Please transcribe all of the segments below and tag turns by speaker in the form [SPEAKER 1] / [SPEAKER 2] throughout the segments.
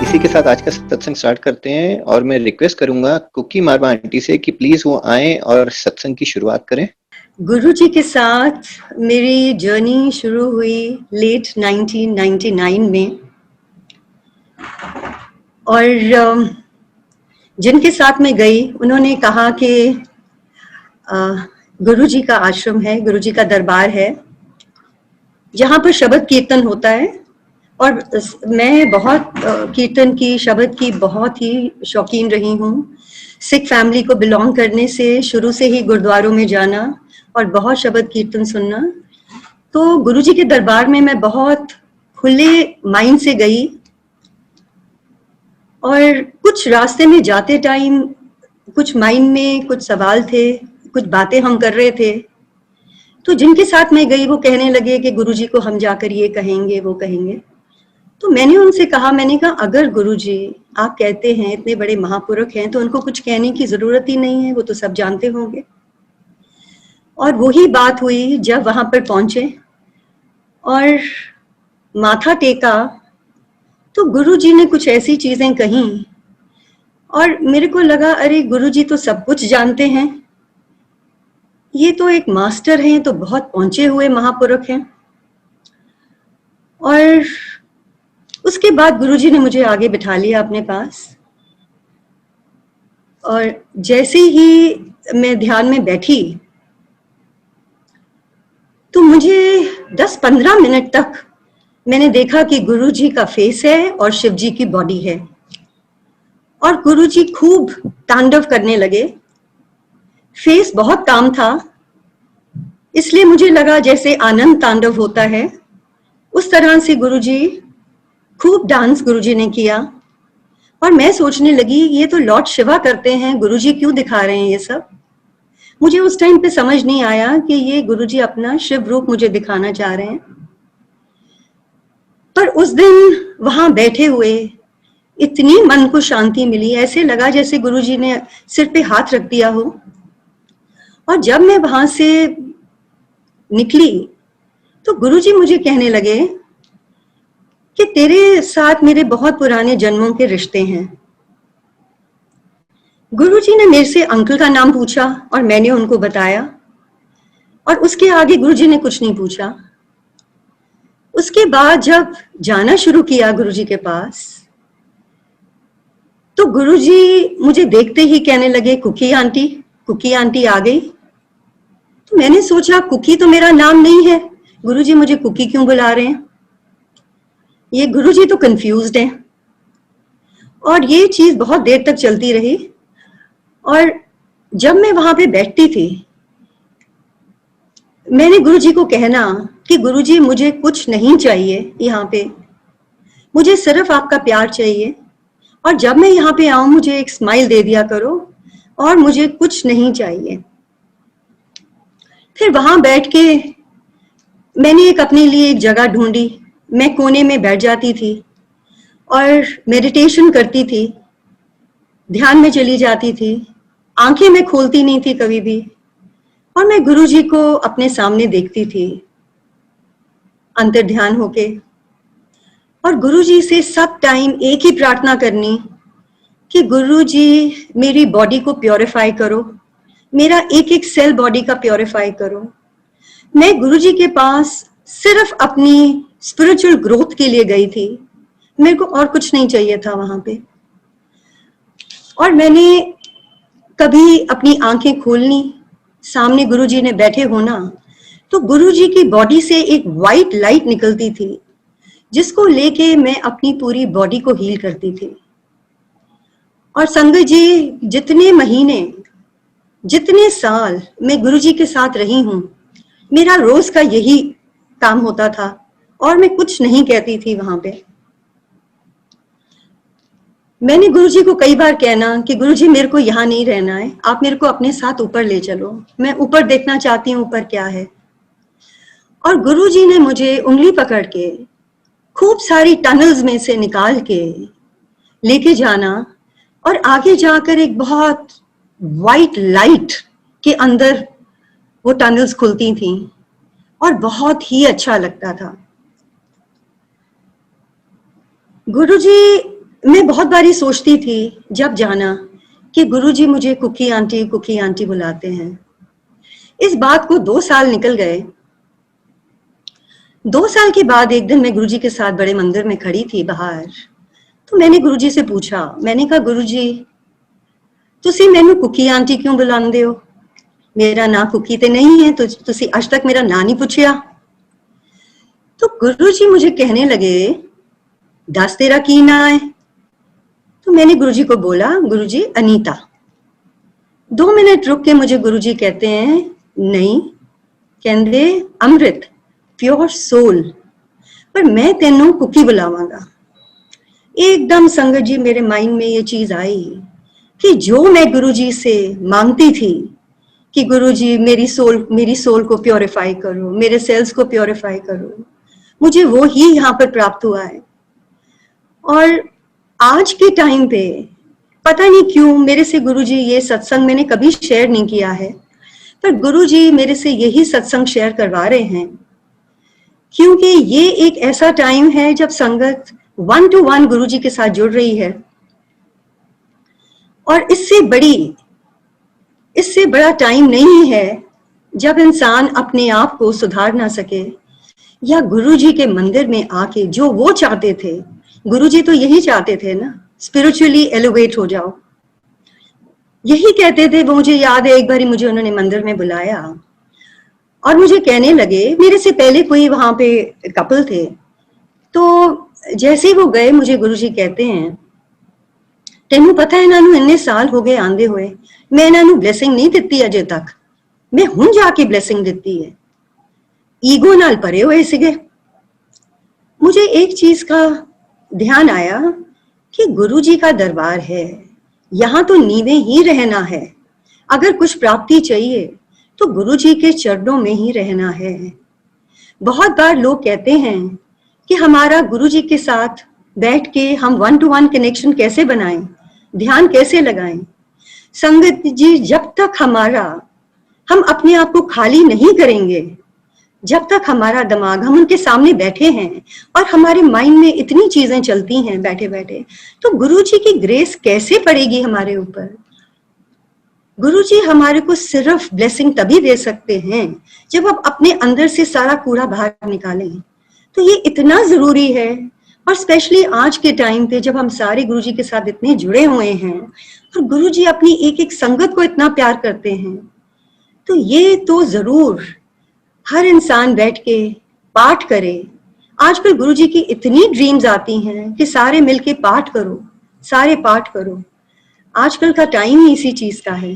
[SPEAKER 1] इसी के साथ आज का सत्संग स्टार्ट करते हैं और मैं रिक्वेस्ट करूंगा कुकी मारवा आंटी से कि प्लीज वो आएं और सत्संग की शुरुआत करें।
[SPEAKER 2] गुरु जी के साथ मेरी जर्नी शुरू हुई लेट 1999 में और जिनके साथ मैं गई उन्होंने कहा कि गुरु जी का आश्रम है, गुरु जी का दरबार है जहाँ पर शब्द कीर्तन होता है और मैं बहुत कीर्तन की, शब्द की बहुत ही शौकीन रही हूँ। सिख फैमिली को बिलोंग करने से शुरू से ही गुरुद्वारों में जाना और बहुत शब्द कीर्तन सुनना, तो गुरुजी के दरबार में मैं बहुत खुले माइंड से गई और कुछ रास्ते में जाते टाइम कुछ माइंड में कुछ सवाल थे, कुछ बातें हम कर रहे थे, तो जिनके साथ मैं गई वो कहने लगे कि गुरुजी को हम जाकर ये कहेंगे वो कहेंगे। तो मैंने उनसे कहा, मैंने कहा अगर गुरुजी आप कहते हैं इतने बड़े महापुरुष हैं तो उनको कुछ कहने की जरूरत ही नहीं है, वो तो सब जानते होंगे। और वही बात हुई जब वहां पर पहुंचे और माथा टेका तो गुरुजी ने कुछ ऐसी चीजें कही और मेरे को लगा अरे गुरुजी तो सब कुछ जानते हैं, ये तो एक मास्टर हैं, तो बहुत पहुंचे हुए महापुरुष हैं। और उसके बाद गुरुजी ने मुझे आगे बिठा लिया अपने पास और जैसे ही मैं ध्यान में बैठी तो मुझे 10-15 मिनट तक मैंने देखा कि गुरुजी का फेस है और शिव जी की बॉडी है और गुरुजी खूब तांडव करने लगे। फेस बहुत काम था, इसलिए मुझे लगा जैसे आनंद तांडव होता है उस तरह से गुरुजी खूब डांस गुरुजी ने किया। और मैं सोचने लगी ये तो लॉर्ड शिवा करते हैं, गुरुजी क्यों दिखा रहे हैं ये सब। मुझे उस टाइम पे समझ नहीं आया कि ये गुरुजी अपना शिव रूप मुझे दिखाना चाह रहे हैं। पर उस दिन वहां बैठे हुए इतनी मन को शांति मिली, ऐसे लगा जैसे गुरुजी ने सिर पे हाथ रख दिया हो। और जब मैं वहां से निकली तो गुरुजी मुझे कहने लगे कि तेरे साथ मेरे बहुत पुराने जन्मों के रिश्ते हैं। गुरुजी ने मेरे से अंकल का नाम पूछा और मैंने उनको बताया और उसके आगे गुरुजी ने कुछ नहीं पूछा। उसके बाद जब जाना शुरू किया गुरुजी के पास तो गुरुजी मुझे देखते ही कहने लगे कुकी आंटी आ गई। तो मैंने सोचा कुकी तो मेरा नाम नहीं है, गुरुजी मुझे कुकी क्यों बुला रहे हैं। ये गुरुजी तो कंफ्यूज्ड हैं। और ये चीज बहुत देर तक चलती रही और जब मैं वहां पे बैठती थी मैंने गुरुजी को कहना कि गुरुजी मुझे कुछ नहीं चाहिए, यहाँ पे मुझे सिर्फ आपका प्यार चाहिए और जब मैं यहाँ पे आऊं मुझे एक स्माइल दे दिया करो और मुझे कुछ नहीं चाहिए। फिर वहां बैठ के मैंने एक अपने लिए एक जगह ढूंढी, मैं कोने में बैठ जाती थी और मेडिटेशन करती थी, ध्यान में चली जाती थी, आंखें मैं खोलती नहीं थी कभी भी और मैं गुरुजी को अपने सामने देखती थी अंतर ध्यान होके। और गुरुजी से सब टाइम एक ही प्रार्थना करनी कि गुरुजी मेरी बॉडी को प्योरीफाई करो, मेरा एक एक सेल बॉडी का प्योरीफाई करो। मैं गुरुजी के पास सिर्फ अपनी स्पिरिचुअल ग्रोथ के लिए गई थी, मेरे को और कुछ नहीं चाहिए था वहां पे। और मैंने कभी अपनी आंखें खोलनी, सामने गुरुजी ने बैठे होना तो गुरुजी की बॉडी से एक वाइट लाइट निकलती थी जिसको लेके मैं अपनी पूरी बॉडी को हील करती थी। और संगत जी जितने महीने जितने साल मैं गुरुजी के साथ रही हूं मेरा रोज का यही काम होता था और मैं कुछ नहीं कहती थी वहां पे। मैंने गुरुजी को कई बार कहना कि गुरुजी मेरे को यहाँ नहीं रहना है, आप मेरे को अपने साथ ऊपर ले चलो, मैं ऊपर देखना चाहती हूँ ऊपर क्या है। और गुरुजी ने मुझे उंगली पकड़ के खूब सारी टनल्स में से निकाल के लेके जाना और आगे जाकर एक बहुत वाइट लाइट के अंदर वो टनल्स खुलती थी और बहुत ही अच्छा लगता था। गुरुजी मैं बहुत बारी सोचती थी जब जाना कि गुरुजी मुझे कुकी आंटी बुलाते हैं। इस बात को 2 साल निकल गए। 2 साल के बाद एक दिन मैं गुरुजी के साथ बड़े मंदिर में खड़ी थी बाहर, तो मैंने गुरुजी से पूछा, मैंने कहा गुरुजी तुसी मैनू कुकी आंटी क्यों बुलांदे हो? मेरा ना कुकी ते नहीं है, तो तुसी आज तक मेरा ना नहीं पूछया। तो गुरुजी मुझे कहने लगे, दस तेरा की ना है? तो मैंने गुरुजी को बोला, गुरुजी अनीता। 2 मिनट रुक के मुझे गुरुजी कहते हैं, नहीं, कहंदे अमृत, प्योर सोल, पर मैं तेनू कुकी बुलावांगा। एकदम संगत जी मेरे माइंड में ये चीज आई कि जो मैं गुरुजी से मांगती थी कि गुरुजी मेरी सोल को प्योरीफाई करो, मेरे सेल्स को प्योरीफाई करो, मुझे वो ही यहाँ पर प्राप्त हुआ है। और आज के टाइम पे पता नहीं क्यों मेरे से गुरुजी, ये सत्संग मैंने कभी शेयर नहीं किया है, पर गुरुजी मेरे से यही सत्संग शेयर करवा रहे हैं, क्योंकि ये एक ऐसा टाइम है जब संगत 1 to 1 गुरुजी के साथ जुड़ रही है। और इससे बड़ा टाइम नहीं है जब इंसान अपने आप को सुधार ना सके, या गुरुजी के मंदिर में आके जो वो चाहते थे, गुरुजी तो यही चाहते थे ना, स्पिरिचुअली एलिवेट हो जाओ, यही कहते थे वो। मुझे याद है एक बार मुझे उन्होंने मंदिर में बुलाया और मुझे कहने लगे, मेरे से पहले कोई वहां पे कपल थे, तो जैसे ही वो गए मुझे गुरुजी कहते हैं, तेनू पता है इन्हों इन्ने साल हो गए आंदे हुए, मैं इन्हों ब्लेसिंग नहीं दिती अजे तक, मैं हुण जाके ब्लेसिंग दिती है। ईगो नाल भरे हुए सिगे। मुझे एक चीज का ध्यान आया कि गुरुजी का दरबार है, यहाँ तो नीवे ही रहना है। अगर कुछ प्राप्ति चाहिए तो गुरुजी के चरणों में ही रहना है। बहुत बार लोग कहते हैं कि हमारा गुरुजी के साथ बैठ के हम 1 to 1 कनेक्शन कैसे बनाएं, ध्यान कैसे लगाएं। संगत जी, जब तक हम अपने आप को खाली नहीं करेंगे, जब तक हमारा दिमाग, हम उनके सामने बैठे हैं और हमारे माइंड में इतनी चीजें चलती हैं बैठे बैठे, तो गुरुजी की ग्रेस कैसे पड़ेगी हमारे ऊपर? गुरुजी हमारे को सिर्फ ब्लेसिंग तभी दे सकते हैं जब हम अपने अंदर से सारा कूड़ा बाहर निकालें। तो ये इतना जरूरी है, और स्पेशली आज के टाइम पे जब हम सारे गुरुजी के साथ इतने जुड़े हुए हैं और गुरुजी अपनी एक एक संगत को इतना प्यार करते हैं, तो ये तो जरूर हर इंसान बैठ के पाठ करे। आजकल गुरुजी की इतनी ड्रीम्स आती हैं कि सारे मिलके पाठ करो, सारे पाठ करो। आजकल का टाइम ही इसी चीज का है।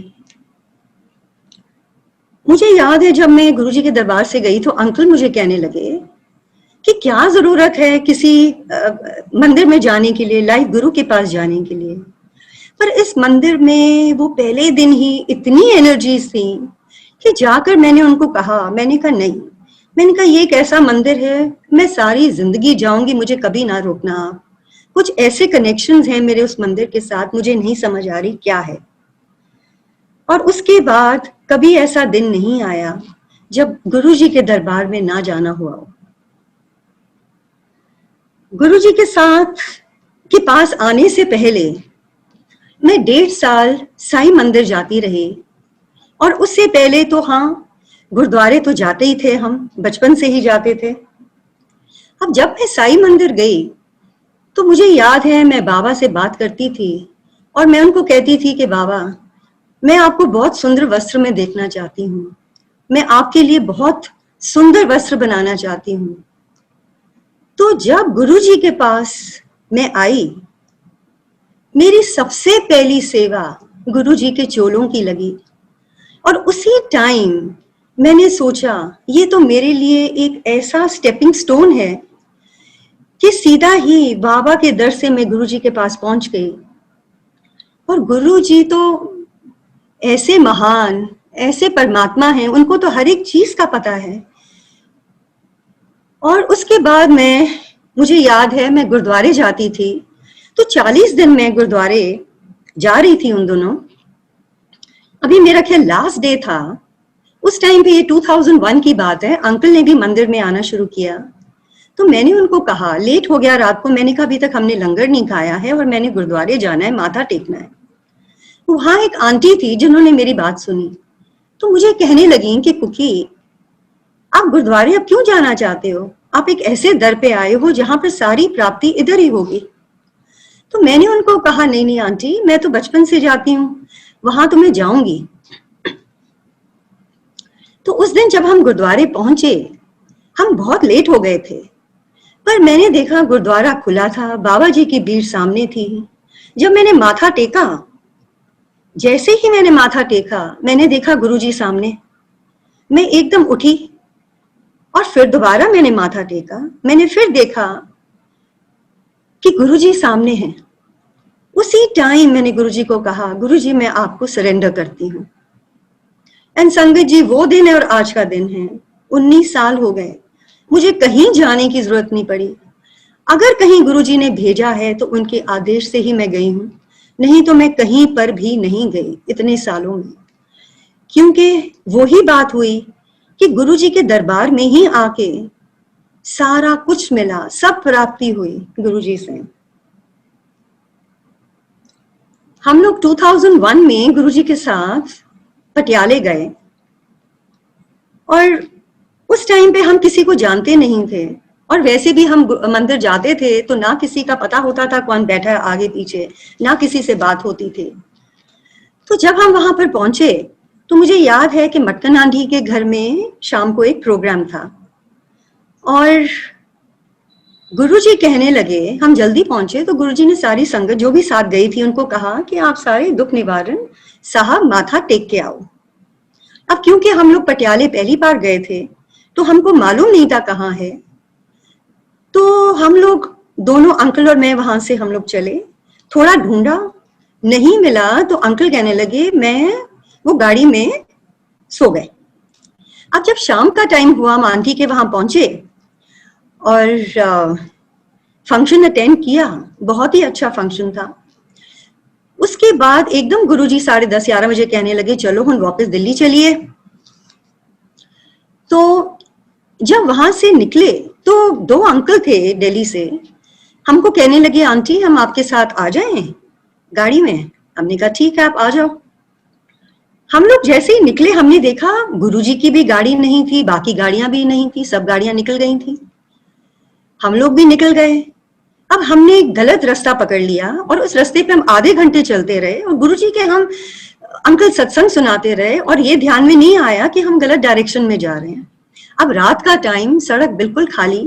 [SPEAKER 2] मुझे याद है जब मैं गुरुजी के दरबार से गई तो अंकल मुझे कहने लगे कि क्या जरूरत है किसी मंदिर में जाने के लिए, लाइव गुरु के पास जाने के लिए। पर इस मंदिर में वो पहले दिन ही इतनी एनर्जीज थी कि जाकर मैंने उनको कहा, मैंने कहा नहीं, मैंने कहा ये एक ऐसा मंदिर है, मैं सारी जिंदगी जाऊंगी, मुझे कभी ना रोकना आप। कुछ ऐसे कनेक्शंस हैं मेरे उस मंदिर के साथ, मुझे नहीं समझ आ रही क्या है। और उसके बाद कभी ऐसा दिन नहीं आया जब गुरुजी के दरबार में ना जाना हुआ हो। गुरुजी के साथ के पास आने से पहले मैं 1.5 साल साईं मंदिर जाती रही, और उससे पहले तो हाँ, गुरुद्वारे तो जाते ही थे, हम बचपन से ही जाते थे। अब जब मैं साईं मंदिर गई तो मुझे याद है मैं बाबा से बात करती थी और मैं उनको कहती थी कि बाबा, मैं आपको बहुत सुंदर वस्त्र में देखना चाहती हूँ, मैं आपके लिए बहुत सुंदर वस्त्र बनाना चाहती हूँ। तो जब गुरुजी के पास मैं आई, मेरी सबसे पहली सेवा गुरुजी के चोलों की लगी, और उसी टाइम मैंने सोचा ये तो मेरे लिए एक ऐसा स्टेपिंग स्टोन है कि सीधा ही बाबा के दर से मैं गुरुजी के पास पहुंच गई। और गुरुजी तो ऐसे महान, ऐसे परमात्मा हैं, उनको तो हर एक चीज का पता है। और उसके बाद मुझे याद है मैं गुरुद्वारे जाती थी, तो 40 दिन मैं गुरुद्वारे जा रही थी उन दोनों। अभी मेरा ख्याल लास्ट डे था उस टाइम पे, ये 2001 की बात है, अंकल ने भी मंदिर में आना शुरू किया। तो मैंने उनको कहा, लेट हो गया रात को, मैंने कहा अभी तक हमने लंगर नहीं खाया है और मैंने गुरुद्वारे जाना है, माथा टेकना है। वहां एक आंटी थी जिन्होंने मेरी बात सुनी, तो मुझे कहने लगी कि कुकी, आप गुरुद्वारे अब क्यों जाना चाहते हो? आप एक ऐसे दर पे आए हो जहां पर सारी प्राप्ति इधर ही होगी। तो मैंने उनको कहा, नहीं नहीं आंटी, मैं तो बचपन से जाती हूँ, वहां तो मैं जाऊंगी। तो उस दिन जब हम गुरुद्वारे पहुंचे, हम बहुत लेट हो गए थे, पर मैंने देखा गुरुद्वारा खुला था, बाबा जी की भीड़ सामने थी। जब मैंने माथा टेका, जैसे ही मैंने माथा टेका, मैंने देखा गुरुजी सामने। मैं एकदम उठी और फिर दोबारा मैंने माथा टेका। मैंने फिर देखा कि गुरुजी सामने हैं। उसी टाइम मैंने गुरुजी को कहा, गुरुजी मैं आपको सरेंडर करती हूँ। एंड संगत जी, वो दिन है और आज का दिन है, 19 साल हो गए, मुझे कहीं जाने की जरूरत नहीं पड़ी। अगर कहीं गुरुजी ने भेजा है तो उनके आदेश से ही मैं गई हूँ, नहीं तो मैं कहीं पर भी नहीं गई इतने सालों में। क्योंकि वो ही बात हुई कि गुरुजी के दरबार में ही आके सारा कुछ मिला, सब प्राप्ति हुई गुरुजी से। हम लोग 2001 में गुरुजी के साथ पटियाले गए और उस टाइम पे हम किसी को जानते नहीं थे, और वैसे भी हम मंदिर जाते थे तो ना किसी का पता होता था कौन बैठा है आगे पीछे, ना किसी से बात होती थी। तो जब हम वहां पर पहुंचे तो मुझे याद है कि मटकन आंधी के घर में शाम को एक प्रोग्राम था और गुरुजी कहने लगे, हम जल्दी पहुंचे तो गुरुजी ने सारी संगत जो भी साथ गई थी उनको कहा कि आप सारे दुख निवारण साहब माथा टेक के आओ। अब क्योंकि हम लोग पटियाले पहली बार गए थे तो हमको मालूम नहीं था कहाँ है, तो हम लोग दोनों, अंकल और मैं, वहां से हम लोग चले, थोड़ा ढूंढा, नहीं मिला, तो अंकल कहने लगे मैं वो गाड़ी में सो गए। अब जब शाम का टाइम हुआ, हम आंटी के वहां पहुंचे और फंक्शन अटेंड किया, बहुत ही अच्छा फंक्शन था। उसके बाद एकदम गुरुजी 10:30-11 बजे कहने लगे चलो हम वापस दिल्ली चलिए। तो जब वहां से निकले तो 2 अंकल थे दिल्ली से, हमको कहने लगे आंटी हम आपके साथ आ जाएं गाड़ी में। हमने कहा ठीक है आप आ जाओ। हम लोग जैसे ही निकले हमने देखा गुरुजी की भी गाड़ी नहीं थी, बाकी गाड़ियां भी नहीं थी, सब गाड़ियां निकल गई थी, हम लोग भी निकल गए। अब हमने गलत रास्ता पकड़ लिया और उस रास्ते पे हम आधे घंटे चलते रहे और गुरुजी के हम अंकल सत्संग सुनाते रहे और ये ध्यान में नहीं आया कि हम गलत डायरेक्शन में जा रहे हैं। अब रात का टाइम, सड़क बिल्कुल खाली।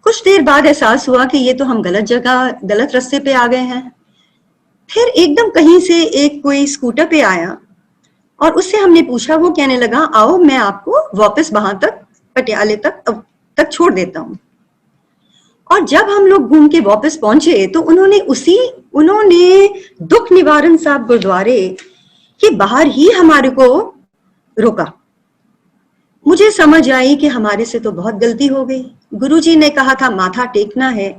[SPEAKER 2] कुछ देर बाद एहसास हुआ कि ये तो हम गलत जगह, गलत रास्ते पे आ गए हैं। फिर एकदम कहीं से एक कोई स्कूटर पे आया और उससे हमने पूछा, वो कहने लगा आओ मैं आपको वापस वहां तक पटियाले तक छोड़ देता हूँ। और जब हम लोग घूम के वापस पहुंचे तो उन्होंने दुख निवारण साहब गुरुद्वारे के बाहर ही हमारे को रोका। मुझे समझ आई कि हमारे से तो बहुत गलती हो गई। गुरुजी ने कहा था माथा टेकना है,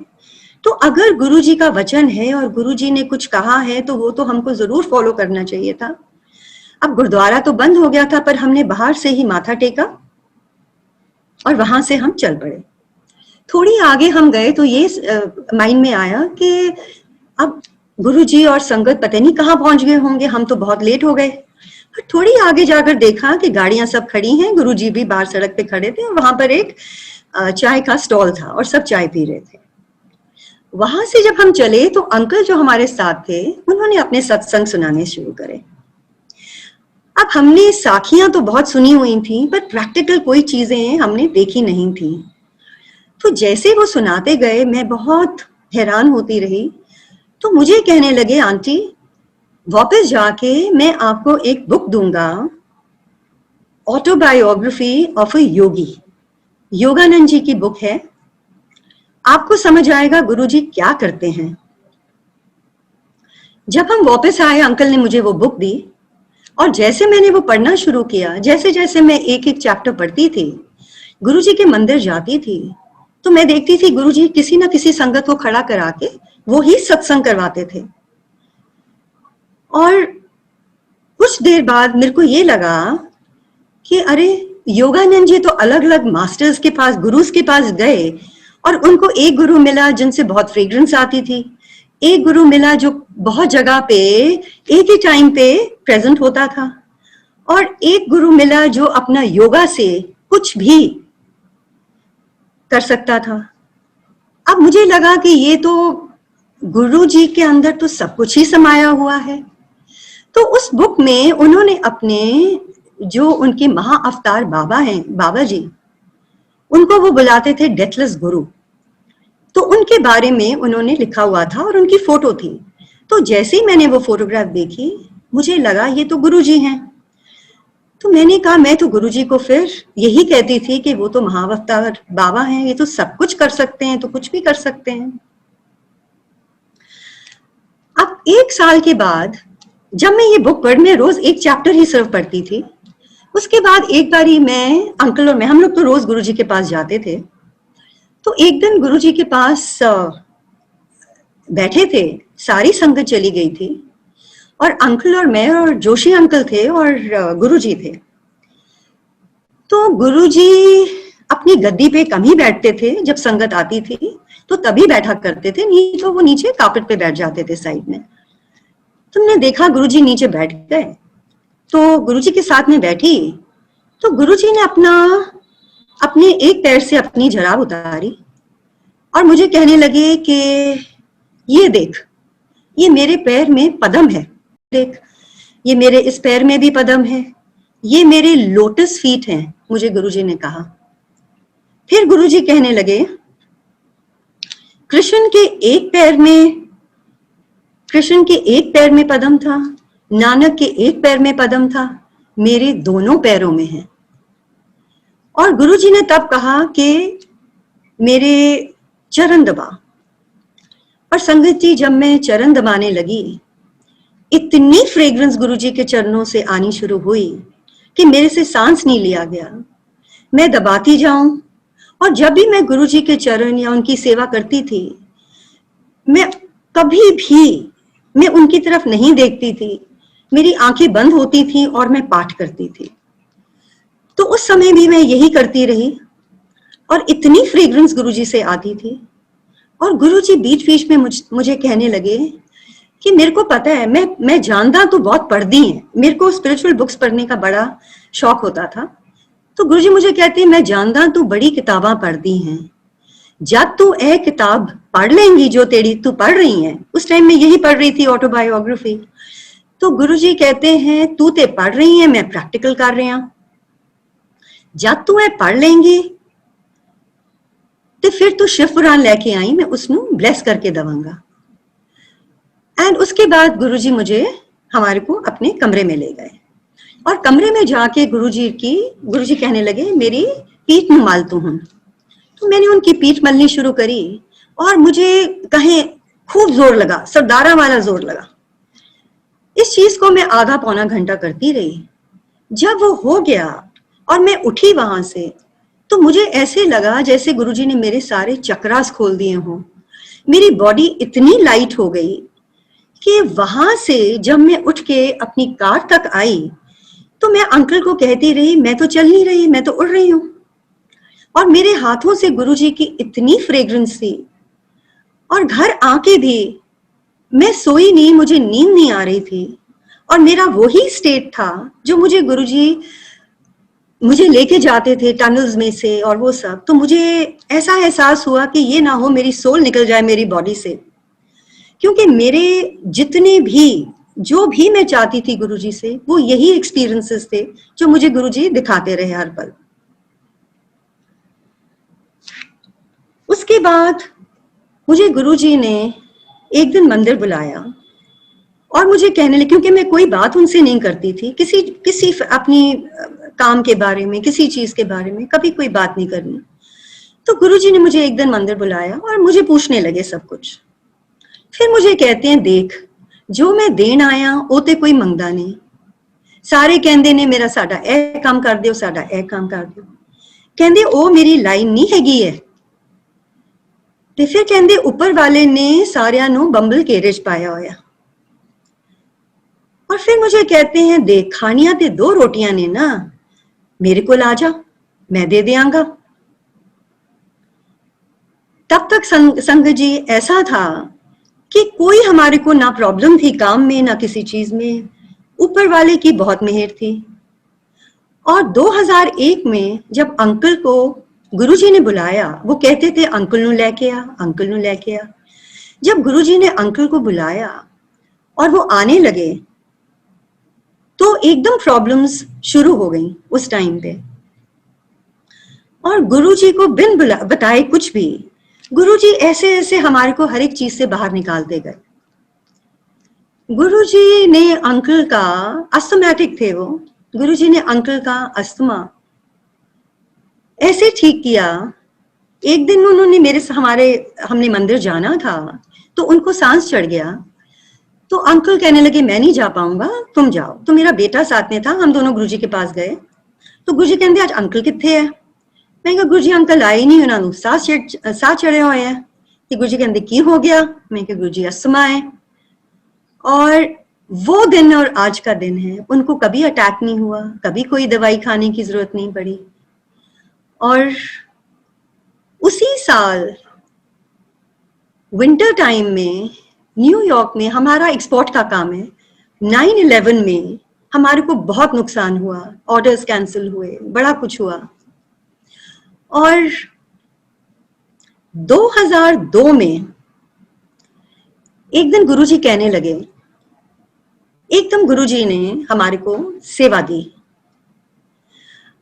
[SPEAKER 2] तो अगर गुरुजी का वचन है और गुरुजी ने कुछ कहा है तो वो तो हमको जरूर फॉलो करना चाहिए था। अब गुरुद्वारा तो बंद हो गया था पर हमने बाहर से ही माथा टेका और वहां से हम चल पड़े। थोड़ी आगे हम गए तो ये माइंड में आया कि अब गुरुजी और संगत पता नहीं कहाँ पहुंच गए होंगे, हम तो बहुत लेट हो गए। पर थोड़ी आगे जाकर देखा कि गाड़ियां सब खड़ी हैं, गुरुजी भी बाहर सड़क पे खड़े थे और वहां पर एक चाय का स्टॉल था और सब चाय पी रहे थे। वहां से जब हम चले तो अंकल जो हमारे साथ थे उन्होंने अपने सत्संग सुनाने शुरू करे। अब हमने साखियां तो बहुत सुनी हुई थी पर प्रैक्टिकल कोई चीजें हमने देखी नहीं थी। तो जैसे वो सुनाते गए मैं बहुत हैरान होती रही। तो मुझे कहने लगे आंटी वापस जाके मैं आपको एक बुक दूंगा, ऑटोबायोग्राफी ऑफ अ योगी, योगानंद जी की बुक है, आपको समझ आएगा गुरुजी क्या करते हैं। जब हम वापस आए अंकल ने मुझे वो बुक दी और जैसे मैंने वो पढ़ना शुरू किया, जैसे जैसे मैं एक एक चैप्टर पढ़ती थी, गुरुजी के मंदिर जाती थी तो मैं देखती थी गुरुजी किसी ना किसी संगत को खड़ा करा के वो ही सत्संग करवाते थे। और कुछ देर बाद मेरे को ये लगा कि अरे योगानंद जी तो अलग अलग मास्टर्स के पास, गुरुज के पास गए और उनको एक गुरु मिला जिनसे बहुत फ्रेग्रेंस आती थी, एक गुरु मिला जो बहुत जगह पे एक ही टाइम पे प्रेजेंट होता था, और एक गुरु मिला जो अपना योगा से कुछ भी कर सकता था। अब मुझे लगा कि ये तो गुरु जी के अंदर तो सब कुछ ही समाया हुआ है। तो उस बुक में उन्होंने अपने जो उनके महा अवतार बाबा हैं, बाबा जी, उनको वो बुलाते थे डेथलेस गुरु, तो उनके बारे में उन्होंने लिखा हुआ था और उनकी फोटो थी। तो जैसे ही मैंने वो फोटोग्राफ देखी, मुझे लगा ये तो गुरु जी हैं। तो मैंने कहा मैं तो गुरु जी को फिर यही कहती थी कि वो तो महाअवतार बाबा हैं, ये तो सब कुछ कर सकते हैं, तो कुछ भी कर सकते हैं। अब 1 साल के बाद जब मैं ये बुक पढ़, मैं रोज एक चैप्टर ही सिर्फ पढ़ती थी। उसके बाद एक बारी मैं, अंकल और मैं, हम लोग तो रोज गुरुजी के पास जाते थे। तो एक दिन गुरुजी के पास बैठे थे, सारी संगत चली गई थी और अंकल और मैं और जोशी अंकल थे और गुरुजी थे। तो गुरुजी अपनी गद्दी पे कम ही बैठते थे, जब संगत आती थी तो तभी बैठा करते थे, नहीं तो वो नीचे कार्पेट पे बैठ जाते थे साइड में। तुमने देखा गुरुजी नीचे बैठ गए, तो गुरुजी के साथ में बैठी, तो गुरुजी ने अपने एक पैर से अपनी जराब उतारी और मुझे कहने लगे कि ये देख, ये मेरे पैर में पदम है, देख ये मेरे इस पैर में भी पदम है, ये मेरे लोटस फीट हैं, मुझे गुरुजी ने कहा। फिर गुरुजी कहने लगे, कृष्ण के एक पैर में पदम था, नानक के एक पैर में पदम था, मेरे दोनों पैरों में है। और गुरुजी ने तब कहा कि मेरे चरण दबा। और संगत जी, जब मैं चरण दबाने लगी, इतनी फ्रेग्रेंस गुरुजी के चरणों से आनी शुरू हुई कि मेरे से सांस नहीं लिया गया। मैं दबाती जाऊं, और जब भी मैं गुरुजी के चरण या उनकी सेवा करती थी, मैं कभी भी मैं उनकी तरफ नहीं देखती थी, मेरी आंखें बंद होती थी और मैं पाठ करती थी। तो उस समय भी मैं यही करती रही और इतनी फ्रेग्रेंस गुरुजी से आती थी। और गुरुजी बीच बीच में मुझे कहने लगे कि मेरे को पता है, मैं जानता तो बहुत पढ़ती हैं, मेरे को स्पिरिचुअल बुक्स पढ़ने का बड़ा शौक होता था। तो गुरुजी मुझे कहते हैं, मैं जानता तू बड़ी किताबां पढ़ती हैं, जब तू ए किताब पढ़ लेंगी जो तेरी तू पढ़ रही है। उस टाइम में यही पढ़ रही थी, ऑटोबायोग्राफी। तो गुरुजी कहते हैं, तू ते पढ़ रही है, मैं प्रैक्टिकल कर रही हूं, जब तू ए पढ़ लेंगी तो फिर तू शिव पुराण लेके आई, मैं उसनू ब्लेस करके दवांगा। एंड उसके बाद गुरुजी मुझे हमारे को अपने कमरे में ले गए और कमरे में जाके गुरुजी कहने लगे, मेरी पीठ में मालतू हूं। तो मैंने उनकी पीठ मलनी शुरू करी और मुझे कहें खूब जोर लगा, सरदारा वाला जोर लगा। इस चीज को मैं आधा पौना घंटा करती रही। जब वो हो गया और मैं उठी वहां से, तो मुझे ऐसे लगा जैसे गुरुजी ने मेरे सारे चक्रास खोल दिए हों। मेरी बॉडी इतनी लाइट हो गई कि वहां से जब मैं उठ के अपनी कार तक आई, तो मैं अंकल को कहती रही, मैं तो चल नहीं रही, मैं तो उड़ रही हूं। और मेरे हाथों से गुरुजी की इतनी फ्रेग्रेंस थी। और घर आके भी मैं सोई नहीं, मुझे नींद नहीं आ रही थी। और मेरा वही स्टेट था जो मुझे गुरुजी मुझे लेके जाते थे टनल्स में से और वो सब। तो मुझे ऐसा एहसास हुआ कि ये ना हो मेरी सोल निकल जाए मेरी बॉडी से, क्योंकि मेरे जितने भी जो भी मैं चाहती थी गुरुजी से, वो यही एक्सपीरियंसेस थे जो मुझे गुरुजी दिखाते रहे हर पल। उसके बाद मुझे गुरुजी ने एक दिन मंदिर बुलाया और मुझे कहने लगे, क्योंकि मैं कोई बात उनसे नहीं करती थी, किसी अपनी काम के बारे में, किसी चीज के बारे में कभी कोई बात नहीं करनी। तो गुरुजी ने मुझे एक दिन मंदिर बुलाया और मुझे पूछने लगे सब कुछ। फिर मुझे कहते हैं, देख जो मैं देन आया वो ते कोई मंगदा नहीं, सारे कहंदे ने मेरा साडा ए काम कर दियो, साडा ए काम कर दियो, कहंदे ओ मेरी लाइन नहीं हैगी है। ते फिर कहंदे ऊपर वाले ने सारियां नू बंबल घेरे च पाया होया। और फिर मुझे कहते हैं, देख खानियां ते दो रोटियां ने ना, मेरे को ला जा, मैं दे दियांगा। तब तक संगत जी ऐसा था कि कोई हमारे को ना प्रॉब्लम थी काम में ना किसी चीज में, ऊपर वाले की बहुत मेहर थी। और 2001 में जब अंकल को गुरुजी ने बुलाया, वो कहते थे अंकल नु लेके आ, अंकल नु लेके आ। जब गुरुजी ने अंकल को बुलाया और वो आने लगे तो एकदम प्रॉब्लम्स शुरू हो गई उस टाइम पे। और गुरुजी को बिन बताए कुछ भी गुरुजी ऐसे ऐसे हमारे को हर एक चीज से बाहर निकालते गए। गुरुजी ने अंकल का, अस्थमैटिक थे वो, गुरुजी ने अंकल का अस्थमा ऐसे ठीक किया। एक दिन उन्होंने हमने मंदिर जाना था तो उनको सांस चढ़ गया, तो अंकल कहने लगे मैं नहीं जा पाऊंगा, तुम जाओ। तो मेरा बेटा साथ में था, हम दोनों गुरुजी के पास गए। तो गुरुजी कहते आज अंकल कितने है? मैं कहा गुरुजी अंकल आए नहीं, उन्होंने साथ चढ़े हुए हैं। कि गुरुजी कहते की हो गया? मैं कहा गुरुजी अस्थमा है। और वो दिन और आज का दिन है, उनको कभी अटैक नहीं हुआ, कभी कोई दवाई खाने की जरूरत नहीं पड़ी। और उसी साल विंटर टाइम में न्यूयॉर्क में हमारा एक्सपोर्ट का काम है, 9/11 में हमारे को बहुत नुकसान हुआ, ऑर्डर्स कैंसिल हुए, बड़ा कुछ हुआ। और 2002 में एक दिन गुरुजी कहने लगे, एकदम गुरुजी ने हमारे को सेवा दी।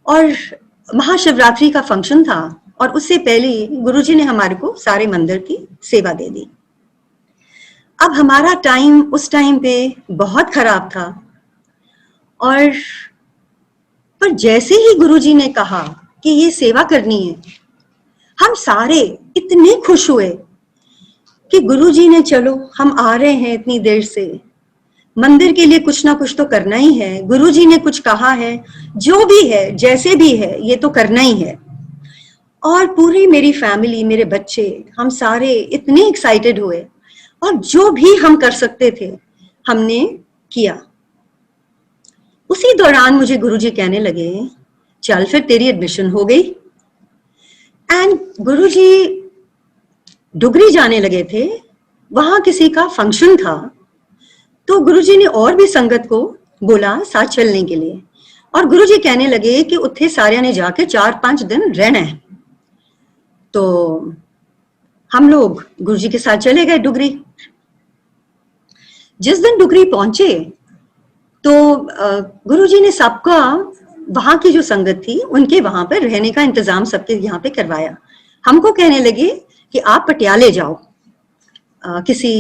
[SPEAKER 2] और महाशिवरात्रि का फंक्शन था और उससे पहले गुरुजी ने हमारे को सारे मंदिर की सेवा दे दी। अब हमारा टाइम उस टाइम पे बहुत खराब था। और पर जैसे ही गुरुजी ने कहा कि ये सेवा करनी है, हम सारे इतने खुश हुए कि गुरुजी ने चलो हम आ रहे हैं इतनी देर से, मंदिर के लिए कुछ ना कुछ तो करना ही है, गुरुजी ने कुछ कहा है, जो भी है जैसे भी है ये तो करना ही है। और पूरी मेरी फैमिली, मेरे बच्चे, हम सारे इतने एक्साइटेड हुए और जो भी हम कर सकते थे हमने किया। उसी दौरान मुझे गुरुजी कहने लगे चल फिर तेरी एडमिशन हो गई। एंड गुरुजी डुगरी जाने लगे थे, वहां किसी का फंक्शन था, तो गुरुजी ने और भी संगत को बोला साथ चलने के लिए। और गुरुजी कहने लगे कि उत्थे सारे ने जाके 4-5 दिन रहना है। तो हम लोग गुरुजी के साथ चले गए डुगरी। जिस दिन डुगरी पहुंचे तो गुरुजी ने सबका, वहां की जो संगत थी उनके वहां पर रहने का इंतजाम सबके यहाँ पे करवाया। हमको कहने लगे कि आप पटियाले जाओ, किसी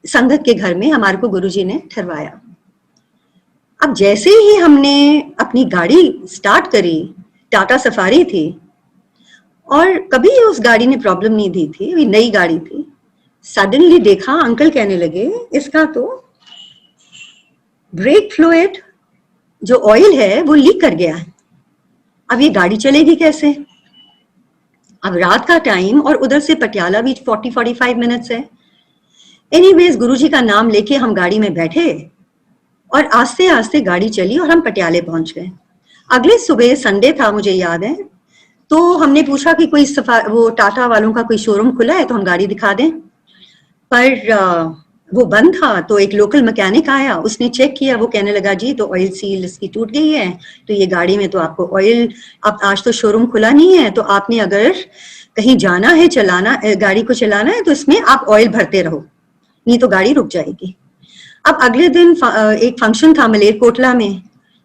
[SPEAKER 2] संगत के घर में हमारे को गुरुजी ने ठहरवाया। अब जैसे ही हमने अपनी गाड़ी स्टार्ट करी, टाटा सफारी थी और कभी उस गाड़ी ने प्रॉब्लम नहीं दी थी, अभी नई गाड़ी थी। सडनली देखा अंकल कहने लगे इसका तो ब्रेक फ्लूइड जो ऑयल है वो लीक कर गया है, अब ये गाड़ी चलेगी कैसे? अब रात का टाइम और उधर से पटियाला भी 40-45 मिनट्स है। एनीवेज गुरुजी का नाम लेके हम गाड़ी में बैठे और आस्ते आस्ते गाड़ी चली और हम पटियाले पहुंच गए। अगले सुबह संडे था मुझे याद है, तो हमने पूछा कि कोई वो टाटा वालों का कोई शोरूम खुला है तो हम गाड़ी दिखा दें, पर वो बंद था। तो एक लोकल मैकेनिक आया, उसने चेक किया, वो कहने लगा जी तो ऑयल सील इसकी टूट गई है, तो ये गाड़ी में तो आपको ऑयल, अब आज तो शोरूम खुला नहीं है, तो आपने अगर कहीं जाना है, चलाना गाड़ी को चलाना है तो इसमें आप ऑयल भरते रहो, नहीं तो गाड़ी रुक जाएगी। अब अगले दिन एक फंक्शन था मलेरकोटला में,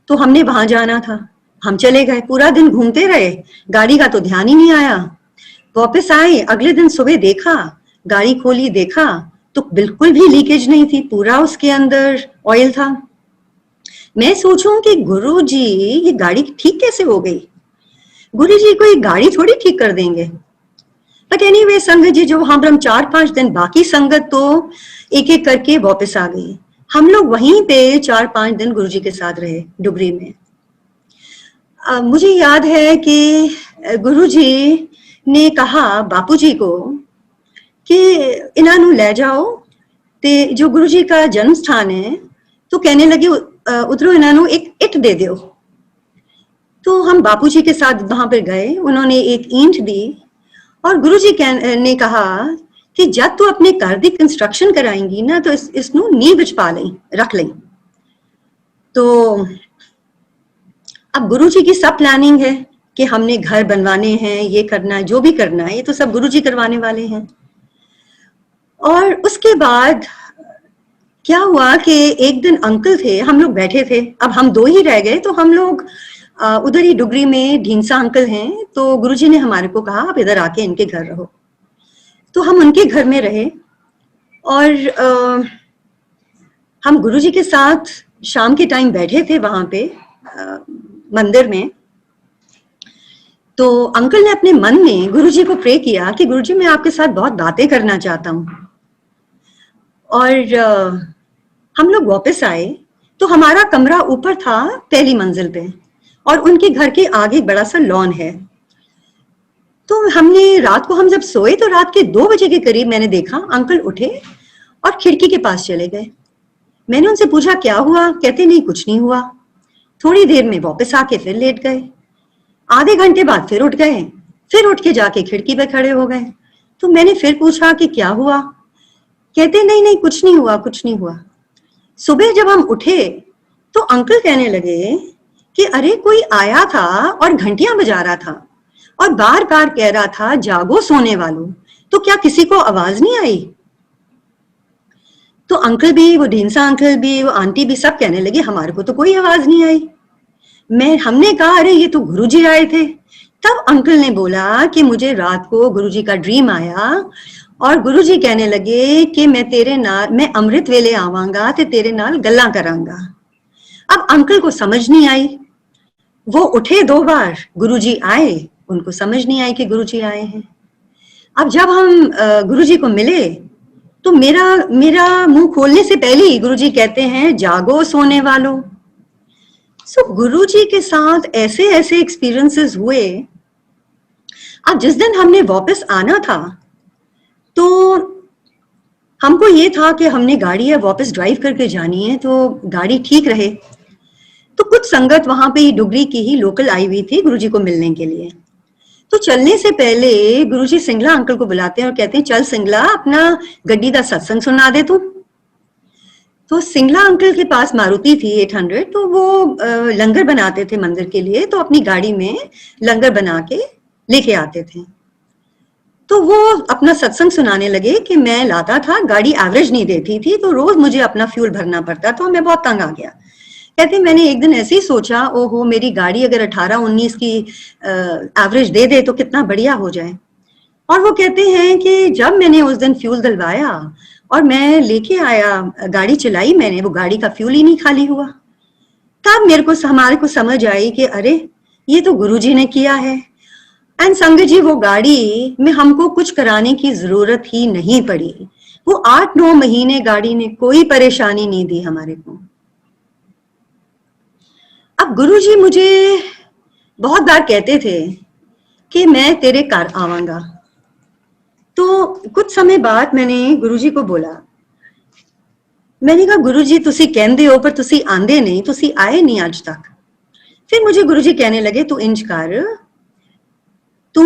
[SPEAKER 2] तो हमने वहां जाना था, हम चले गए, पूरा दिन घूमते रहे, गाड़ी का तो ध्यान ही नहीं आया। वापस आए, अगले दिन सुबह देखा, गाड़ी खोली, देखा तो बिल्कुल भी लीकेज नहीं थी, पूरा उसके अंदर ऑयल था। मैं सोचूं कि गुरुजी ये गाड़ी ठीक कैसे हो गई, गुरुजी को ये गाड़ी थोड़ी ठीक कर देंगे। बट एनीवे संगत जी जो वहां पर हम 4-5 दिन, बाकी संगत तो एक एक करके वापस आ गई, हम लोग वहीं पे 4-5 दिन गुरुजी के साथ रहे डुगरी में। मुझे याद है कि गुरुजी ने कहा बापूजी को कि इन्हां ले जाओ, ते जो गुरुजी का जन्म स्थान है, तो कहने लगे उधरों इन्हां एक इट दे दो। तो हम बापूजी के साथ वहां पर गए, उन्होंने एक ईंट दी और गुरुजी ने कहा कि जब तू अपने घर की कंस्ट्रक्शन कराएंगी ना तो इसनू नींव विच पा लें, रख लें। तो अब गुरुजी की सब प्लानिंग है कि हमने घर बनवाने हैं, ये करना है, जो भी करना है, ये तो सब गुरुजी करवाने वाले हैं। और उसके बाद क्या हुआ कि एक दिन अंकल थे, हम लोग बैठे थे, अब हम दो ही रह गए, तो हम लोग उधर ही डुगरी में ढींसा अंकल हैं, तो गुरुजी ने हमारे को कहा आप इधर आके इनके घर रहो। तो हम उनके घर में रहे और हम गुरुजी के साथ शाम के टाइम बैठे थे वहां पे मंदिर में। तो अंकल ने अपने मन में गुरुजी को प्रे किया कि गुरुजी मैं आपके साथ बहुत बातें करना चाहता हूँ। और हम लोग वापस आए तो हमारा कमरा ऊपर था पहली मंजिल पे और उनके घर के आगे बड़ा सा लॉन है। तो हमने रात को हम जब सोए तो रात के 2 बजे के करीब मैंने देखा अंकल उठे और खिड़की के पास चले गए। मैंने उनसे पूछा क्या हुआ, कहते नहीं कुछ नहीं हुआ। थोड़ी देर में वापस आके फिर लेट गए, आधे घंटे बाद फिर उठ गए, फिर उठ के जाके खिड़की पे खड़े हो गए। तो मैंने फिर पूछा कि क्या हुआ, कहते नहीं नहीं कुछ नहीं हुआ, कुछ नहीं हुआ। सुबह जब हम उठे तो अंकल कहने लगे कि अरे कोई आया था और घंटियां बजा रहा था और बार बार कह रहा था जागो सोने वालों, तो क्या किसी को आवाज नहीं आई? तो अंकल भी, वो ढींसा अंकल भी, वो आंटी भी सब कहने लगे हमारे को तो कोई आवाज नहीं आई। हमने कहा अरे ये तो गुरुजी आए थे। तब अंकल ने बोला कि मुझे रात को गुरुजी का ड्रीम आया और गुरुजी कहने लगे कि मैं अमृत वेले आवांगा ते तेरे नाल गल्ला करांगा। अब अंकल को समझ नहीं आई, वो उठे 2 बार, गुरुजी आए, उनको समझ नहीं आई कि गुरुजी आए हैं। अब जब हम गुरुजी को मिले तो मेरा मुंह खोलने से पहले ही गुरुजी कहते हैं जागो सोने वालों। सो गुरुजी के साथ ऐसे ऐसे एक्सपीरियंसेस हुए। अब जिस दिन हमने वापस आना था तो हमको ये था कि हमने गाड़ी है वापस ड्राइव करके जानी है, तो गाड़ी ठीक रहे। तो कुछ संगत वहां पे ही डुगरी की ही लोकल आई हुई थी गुरुजी को मिलने के लिए। तो चलने से पहले गुरुजी सिंगला अंकल को बुलाते हैं और कहते हैं चल सिंगला अपना गड्डी का सत्संग सुना दे तू। तो सिंगला अंकल के पास मारुति थी 800, तो वो लंगर बनाते थे मंदिर के लिए, तो अपनी गाड़ी में लंगर बना के लेके आते थे। तो वो अपना सत्संग सुनाने लगे कि मैं लाता था, गाड़ी एवरेज नहीं देती थी, तो रोज मुझे अपना फ्यूल भरना पड़ता, तो मैं बहुत तंग आ गया। कहते मैंने एक दिन ऐसे ही सोचा ओहो मेरी गाड़ी अगर 18-19 की एवरेज दे दे तो कितना बढ़िया हो जाए। और वो कहते हैं कि जब मैंने उस दिन फ्यूल डलवाया और मैं लेके आया, गाड़ी चलाई मैंने, वो गाड़ी का फ्यूल ही नहीं खाली हुआ। तब हमारे को समझ आई कि अरे ये तो गुरुजी ने किया है। एंड संगत जी वो गाड़ी में हमको कुछ कराने की जरूरत ही नहीं पड़ी। वो 8-9 महीने गाड़ी ने कोई परेशानी नहीं दी हमारे को। अब गुरुजी मुझे बहुत बार कहते थे कि मैं तेरे घर आवांगा। तो कुछ समय बाद मैंने गुरुजी को बोला, मैंने कहा गुरुजी तुसी कहंदे हो पर तुसी आंदे नहीं, तुसी आए नहीं आज तक। फिर मुझे गुरुजी कहने लगे तू इंज कर, तू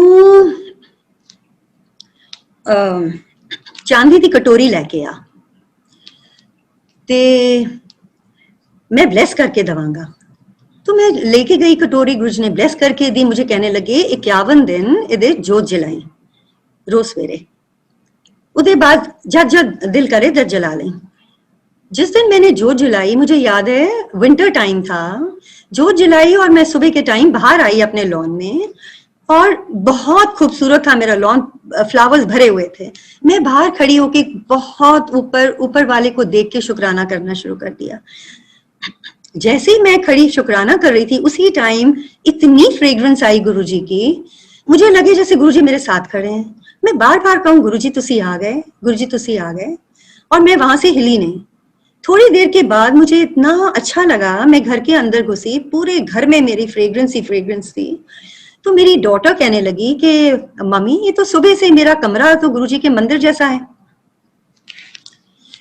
[SPEAKER 2] चांदी की कटोरी लेके आ ते मैं ब्लेस करके दवांगा। तो मैं लेके गई कटोरी, गुरुजी ने ब्लेस करके दी। मुझे कहने लगे 51 दिन इधे जोत जलाई रोज सवेरे, उदे बाद जब जब दिल करे जब जला लें। जिस दिन मैंने जोत जलाई, मुझे याद है विंटर टाइम था, जोत जलाई और मैं सुबह के टाइम बाहर आई अपने लॉन में और बहुत खूबसूरत था मेरा लॉन, फ्लावर्स भरे हुए थे। मैं बाहर खड़ी होके बहुत ऊपर वाले को देख के शुक्राना करना शुरू कर दिया। जैसे ही मैं खड़ी शुक्राना कर रही थी उसी टाइम इतनी फ्रेग्रेंस आई गुरुजी की, मुझे लगे जैसे गुरुजी मेरे साथ खड़े हैं। मैं बार बार कहूँ गुरुजी तुसी आ गए, गुरुजी तुसी आ गए, और मैं वहां से हिली नहीं। थोड़ी देर के बाद मुझे इतना अच्छा लगा, मैं घर के अंदर घुसी, पूरे घर में मेरी फ्रेग्रेंस ही फ्रेग्रेंस थी। तो मेरी डॉटर कहने लगी कि मम्मी ये तो सुबह से मेरा कमरा तो गुरुजी के मंदिर जैसा है।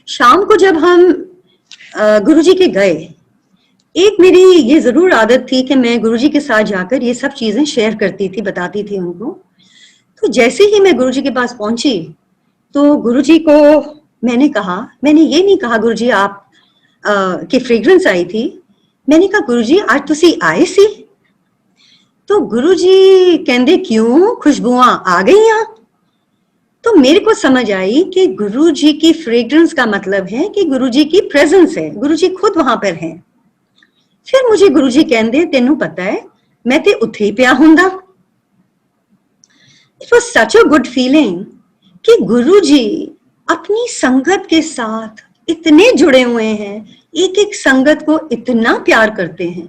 [SPEAKER 2] शाम को जब हम गुरुजी के गए, एक मेरी ये जरूर आदत थी कि मैं गुरुजी के साथ जाकर ये सब चीजें शेयर करती थी, बताती थी उनको। तो जैसे ही मैं गुरुजी के पास पहुंची तो गुरुजी को मैंने कहा, मैंने ये नहीं कहा गुरुजी आप की फ्रेग्रेंस आई थी, मैंने कहा गुरुजी आज तुसी आए सी। तो गुरुजी कहंदे क्यों खुशबुआं आ गई। तो मेरे को समझ आई कि गुरुजी की फ्रेग्रेंस का मतलब है कि गुरुजी की प्रेजेंस है, गुरुजी खुद वहां पर हैं। फिर मुझे गुरुजी कहंदे तेनू पता है मैं ते उत्थे ही पिया हुंदा। It was such a good feeling कि गुरुजी अपनी संगत के साथ इतने जुड़े हुए हैं, एक एक संगत को इतना प्यार करते हैं।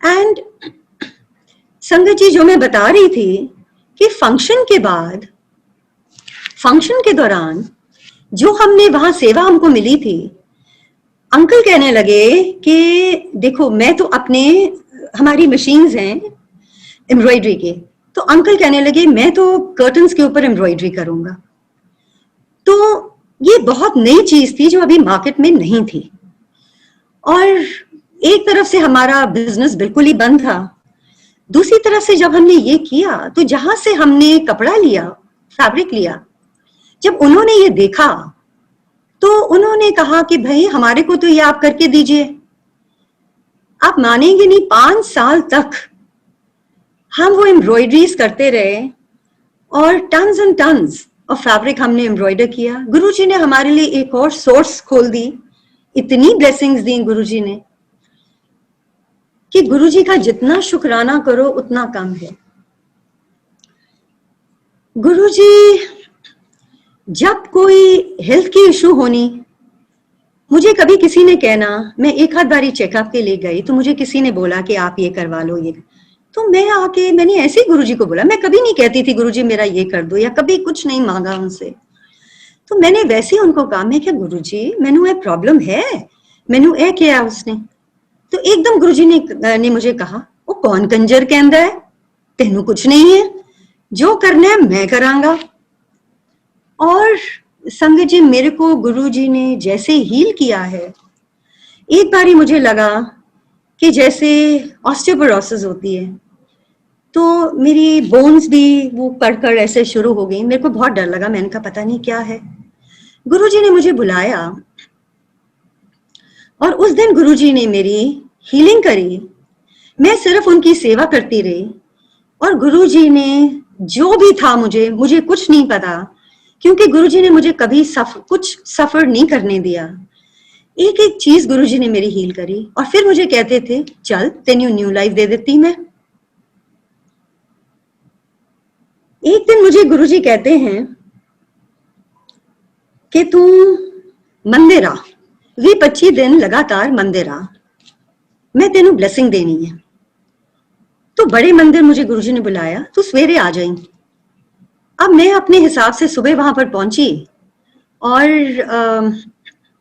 [SPEAKER 2] एंड संगत जी जो मैं बता रही थी कि फंक्शन के बाद, फंक्शन के दौरान जो हमने वहां सेवा हमको मिली थी, अंकल कहने लगे कि देखो मैं तो अपने, हमारी मशीन्स हैं एम्ब्रॉयडरी के, तो अंकल कहने लगे मैं तो कर्टन्स के ऊपर एम्ब्रॉयडरी करूंगा। तो ये बहुत नई चीज थी जो अभी मार्केट में नहीं थी, और एक तरफ से हमारा बिजनेस बिल्कुल ही बंद था, दूसरी तरफ से जब हमने ये किया तो जहां से हमने कपड़ा लिया, फैब्रिक लिया, जब उन्होंने ये देखा तो उन्होंने कहा कि भाई हमारे को तो ये आप करके दीजिए। आप मानेंगे नहीं, 5 साल तक हम वो एम्ब्रॉयडरीज करते रहे और tons and tons of fabric हमने एम्ब्रॉयडर किया। गुरुजी ने हमारे लिए एक और सोर्स खोल दी, इतनी ब्लेसिंग्स दी गुरुजी ने कि गुरुजी का जितना शुक्राना करो उतना कम है। गुरुजी जब कोई हेल्थ की इशू होनी, मुझे कभी किसी ने कहना, मैं एक आध बारी चेकअप के लिए गई तो मुझे किसी ने बोला कि आप ये करवा लो, ये, तो मैं आके मैंने ऐसे ही गुरुजी को बोला, मैं कभी नहीं कहती थी गुरुजी मेरा ये कर दो, या कभी कुछ नहीं मांगा उनसे। तो मैंने वैसे ही उनको कहा, मैं क्या गुरुजी मैनू ये प्रॉब्लम है, मैनू ये किया उसने। तो एकदम गुरुजी ने मुझे कहा, वो कौन कंजर कहंदा है, तेनू कुछ नहीं है, जो करना है मैं करांगा। और संगत जी मेरे को गुरुजी ने जैसे हील किया है, एक बारी मुझे लगा कि जैसे ऑस्टियोपोरोसिस होती है, तो मेरी बोन्स भी वो कड़कड़ ऐसे शुरू हो गई। मेरे को बहुत डर लगा, मैंने कहा पता नहीं क्या है। गुरुजी ने मुझे बुलाया और उस दिन गुरुजी ने मेरी हीलिंग करी। मैं सिर्फ उनकी सेवा करती रही और गुरुजी ने जो भी था, मुझे कुछ नहीं पता, क्योंकि गुरुजी ने मुझे कभी कुछ सफर नहीं करने दिया। एक एक चीज गुरुजी ने मेरी हील करी और फिर मुझे कहते थे चल तेनू न्यू लाइफ दे देती मैं। एक दिन मुझे गुरुजी कहते हैं कि तू मंदिर आ, 20-25 दिन लगातार मंदिर आ, मैं तेनू ब्लेसिंग देनी है। तो बड़े मंदिर मुझे गुरुजी ने बुलाया, तू सवेरे आ जाई। अब मैं अपने हिसाब से सुबह वहां पर पहुंची और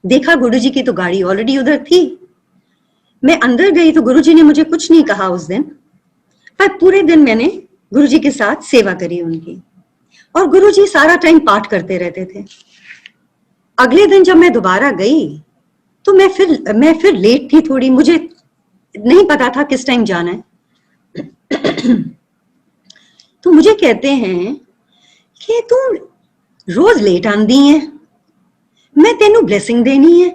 [SPEAKER 2] देखा गुरुजी की तो गाड़ी ऑलरेडी उधर थी। मैं अंदर गई तो गुरुजी ने मुझे कुछ नहीं कहा उस दिन, पर पूरे दिन मैंने गुरुजी के साथ सेवा करी उनकी, और गुरुजी सारा टाइम पाठ करते रहते थे। अगले दिन जब मैं दोबारा गई तो मैं फिर लेट थी थोड़ी, मुझे नहीं पता था किस टाइम जाना है। तो मुझे कहते हैं कि तू रोज लेट आंदी है, मैं तेनू ब्लेसिंग देनी है,